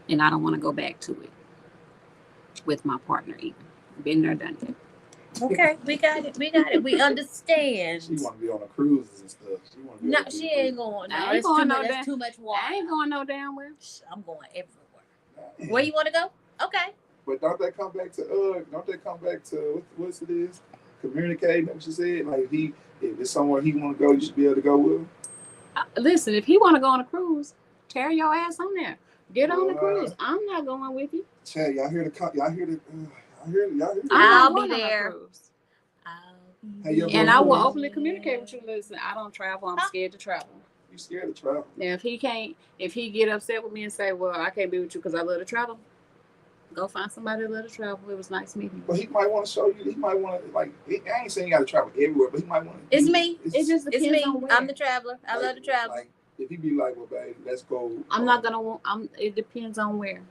S2: And I don't want to go back to it with my partner even. Been there, done that.
S3: Okay, we got it. We understand.
S4: She want to be on the cruises and stuff.
S3: No, she ain't going. No,
S2: I ain't
S3: that's
S2: going
S3: too
S2: no
S3: much.
S2: damn-
S3: That's too much water.
S2: I ain't going no damn where.
S3: I'm going everywhere. Where you want to go? Okay.
S4: But don't they come back to what's it is? Communicating, what you said? Like if it's somewhere he want to go, you should be able to go with him.
S2: Listen, if he want to go on a cruise, tear your ass on there. Get on the cruise. I'm not going with you.
S4: Chad, y'all hear the
S3: I'll
S2: I'm not
S3: be
S2: going on a
S3: there.
S2: cruise.
S4: Hey, yo,
S2: And I will openly communicate with you. Listen, I don't travel. I'm scared to travel.
S4: You scared to travel?
S2: Now, if he get upset with me and say, well, I can't be with you because I love to travel, go find somebody that love to travel. It was nice meeting you.
S4: But he might want to show you. He might want to I ain't saying you got to travel everywhere, but he might want to.
S3: It's me.
S2: It just
S3: It's
S2: depends
S3: me.
S2: on where.
S3: I'm the traveler. I love to travel.
S4: Like, if he be like, well, babe, let's go.
S2: I'm not gonna want. It depends on where.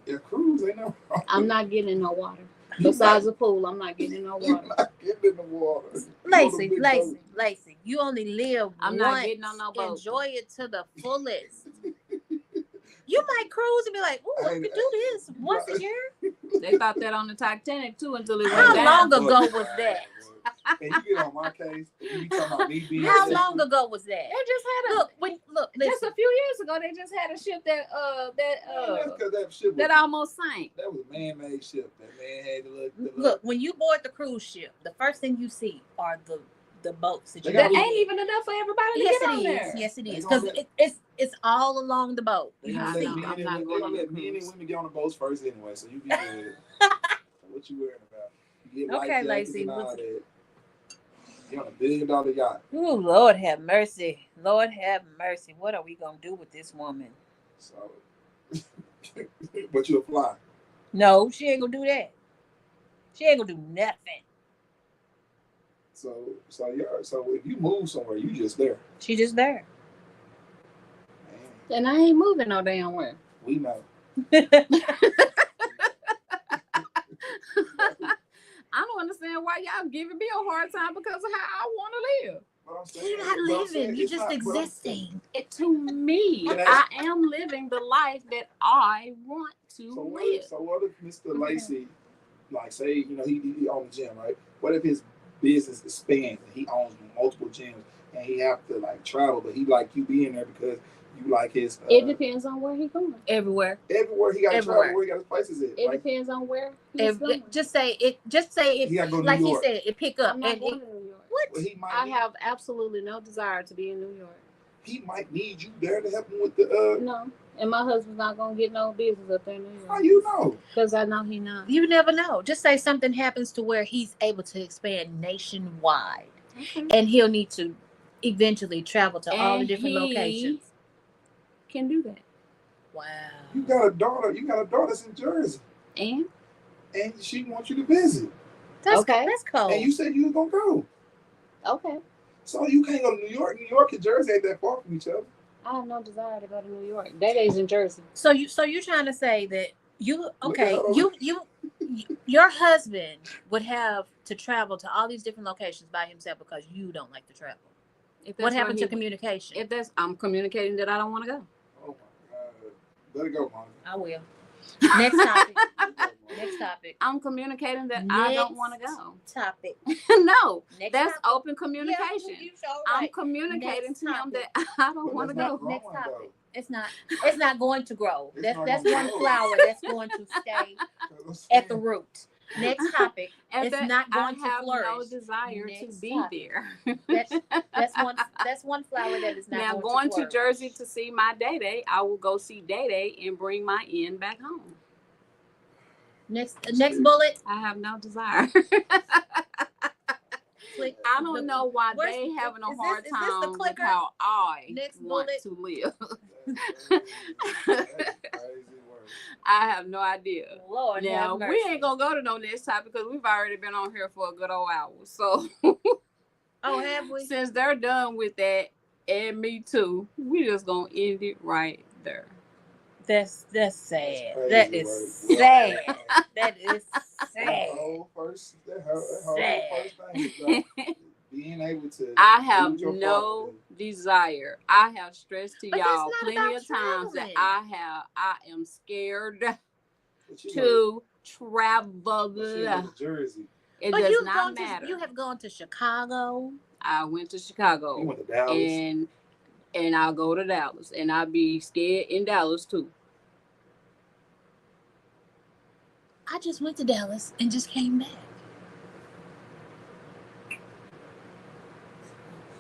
S4: A cruise ain't no.
S2: I'm not getting in no water. Besides the pool, I'm not getting in no
S4: You're
S2: water.
S4: not getting in the water.
S3: Lacey, you only live
S2: I'm
S3: once.
S2: not getting on no boat.
S3: Enjoy it to the fullest. You might cruise and be like, "Ooh, I could do this once a year."
S2: They thought that on the Titanic too until it went
S3: How
S2: down.
S3: long ago was that?
S4: And you get on my case, and you talking about me being.
S3: How long ago was that?
S2: They just had a
S3: Look,
S2: just
S3: listen.
S2: a few years ago. They just had a ship
S4: That's because that ship was,
S2: that almost sank.
S4: that was a man-made ship. That man had to
S3: Look, when you board the cruise ship, the first thing you see are the boats that you
S4: They
S2: That
S4: got-
S2: ain't even enough for everybody to
S3: Yes,
S2: get
S3: it
S2: on
S3: is.
S2: there.
S3: Yes, it
S4: They
S3: is.
S4: gonna
S3: Because it's all along the boat.
S4: They
S3: You
S4: gonna
S3: see.
S4: let men
S2: I'm
S4: and
S2: not
S4: women- they
S2: going
S4: gonna
S2: on the
S4: let men and
S2: cruise.
S4: women get on the boats first anyway, so you be good. What you worrying about? You get life
S3: Okay,
S4: jackets
S3: Lacey,
S4: and all
S3: what's-
S4: that. You're on $1 billion yacht.
S3: Ooh, Lord have mercy. Lord have mercy. What are we gonna do with this woman?
S4: So, but you'll fly.
S3: No, she ain't gonna do that. She ain't gonna do nothing.
S4: So if you move somewhere, you just there.
S3: She just there.
S4: Man,
S2: And I ain't moving no damn where.
S4: we know.
S2: I don't understand why y'all giving me a hard time because of how I want to live.
S4: But I'm saying,
S3: You're not
S4: but I'm saying
S3: living. You're
S4: it's
S3: just
S4: not- but I'm-
S3: existing.
S2: To me,
S4: But
S2: I
S4: that's-
S2: am living the life that I want to
S4: So
S2: live.
S4: what if Mr. Lacey, like say, he owns a gym, right? What if his business expands and he owns multiple gyms and he have to like travel, but he like you being there because you like his
S2: It depends on where he's going.
S3: Everywhere.
S4: everywhere he got to travel, where he got his places at.
S2: It
S4: Like
S2: depends on where he's going.
S3: Just say it. Just say it.
S4: he got to go to
S3: Like
S4: New
S3: he
S4: York.
S3: said, it pick up.
S2: I'm not
S3: And
S2: going to New York.
S3: what?
S4: Well, he might
S2: I
S4: need,
S2: have absolutely no desire to be in New York.
S4: he might need you there to help him with the
S2: No. And my husband's not going to get no business up there in New
S4: how
S2: York.
S4: you know?
S2: Because I know he not.
S3: You never know. Just say something happens to where he's able to expand nationwide,
S2: Okay.
S3: and he'll need to eventually travel to all the
S2: And
S3: different
S2: he
S3: locations.
S2: Can do that.
S3: Wow.
S4: You got a daughter that's in Jersey
S2: And
S4: and she wants you to visit.
S3: That's
S2: Okay.
S3: That's cold.
S4: And you said you was gonna go.
S2: okay.
S4: So you can't go to New York. New York and Jersey ain't that far from each other.
S2: I have no desire to go to New York. That is in Jersey.
S3: So you're trying to say that you okay?
S4: Look at
S3: Your husband would have to travel to all these different locations by himself because you don't like to travel.
S2: If
S3: What
S2: that's
S3: happened
S2: where
S3: to communication?
S2: If that's, I'm communicating that I don't want to go.
S4: Oh my God. Let it go, Monica.
S3: I will. Next topic.
S4: Let it go, Monica.
S3: Next topic.
S2: I'm communicating that I don't want to
S3: Next
S2: go.
S3: Topic.
S2: No,
S3: Next
S2: that's
S3: topic.
S2: open
S3: Yeah,
S2: communication.
S3: you sure
S2: I'm
S3: right.
S2: communicating
S3: Next
S2: to him
S3: topic.
S2: that I don't
S4: But
S2: want to
S4: that's not
S2: go.
S3: Next
S4: growing,
S3: topic.
S4: though.
S3: It's not going to grow.
S4: It's
S3: That's
S4: not
S3: that's
S4: gonna
S3: one
S4: grow.
S3: flower that's going to stay
S4: 'Cause I'm
S3: at the
S4: saying,
S3: root. Next topic.
S2: And
S3: It's
S2: that
S3: not going
S2: I
S3: to
S2: have
S3: flourish.
S2: no desire to
S3: Next
S2: be
S3: topic.
S2: there.
S3: That's one flower that is not
S2: Now,
S3: going
S2: going
S3: to
S2: to
S3: flourish.
S2: Jersey to see my Day Day, I will go see Day Day and bring my end back home.
S3: Next bullet.
S2: I have no desire.
S3: Click.
S2: I don't know why
S3: Where's
S2: they
S3: the-
S2: having a
S3: is this-
S2: hard
S3: is this the
S2: time with
S3: clicker?
S2: how I
S3: Next
S2: want
S3: bullet.
S2: to live.
S4: That's crazy work.
S2: I have no idea.
S3: Lord
S2: Now
S3: have mercy.
S2: we ain't gonna go to no next topic because we've already been on here for a good old hour. So
S3: Oh, have we?
S2: since they're done with that, and me too, we just gonna end it right there.
S3: That's
S4: That's
S3: sad.
S4: crazy
S3: That is
S4: work.
S3: sad. That is
S4: That
S3: sad.
S4: whole first, that whole
S3: Sad.
S4: first thing is like being able to.
S2: I have
S4: read your
S2: no
S4: property.
S2: desire. I have stressed to
S3: But that's
S2: y'all
S3: not
S2: plenty
S3: about
S2: of times that
S3: traveling.
S2: I am scared
S4: But you
S2: to travel.
S4: But you went to Jersey.
S2: It
S3: But
S2: does
S3: you've
S2: not
S3: gone
S2: matter.
S3: to you have gone to Chicago.
S2: I went to
S4: You
S2: Chicago
S4: went to Dallas.
S2: and I'll go to Dallas and I'll be scared in Dallas too.
S3: I just went to Dallas and just came back.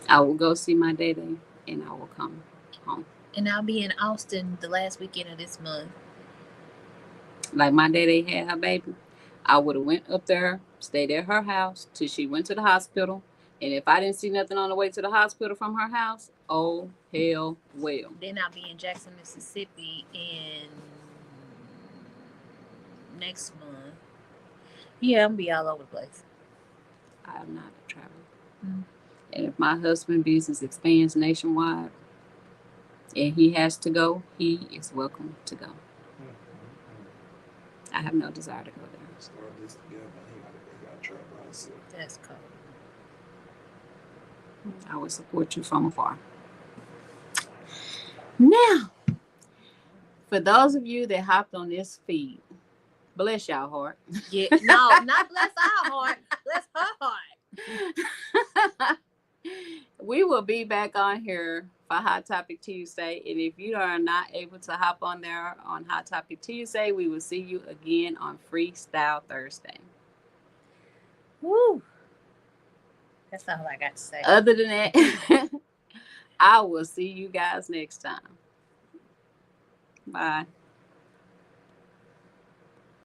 S2: I will go see my Day Day and I will come home.
S3: And I'll be in Austin the last weekend of this month.
S2: Like my Day Day had her baby, I would have went up there, stayed at her house till she went to the hospital. And if I didn't see nothing on the way to the hospital from her house, oh hell well.
S3: Then I'll be in Jackson, Mississippi in next month. Yeah, I'm gonna be all over the place.
S2: I am not a traveler.
S3: Mm.
S2: And if my husband's business expands nationwide and he has to go, he is welcome to go. I have no desire to go there.
S4: Start this together. He gotta travel by himself.
S3: That's cool.
S2: I will support you from afar. Now, for those of you that hopped on this feed, bless y'all heart.
S3: Yeah, no, not bless our heart, bless her heart.
S2: We will be back on here for Hot Topic Tuesday. And if you are not able to hop on there on Hot Topic Tuesday, we will see you again on Freestyle Thursday.
S3: Woo. That's all I got to say.
S2: Other than that, I will see you guys next time. Bye.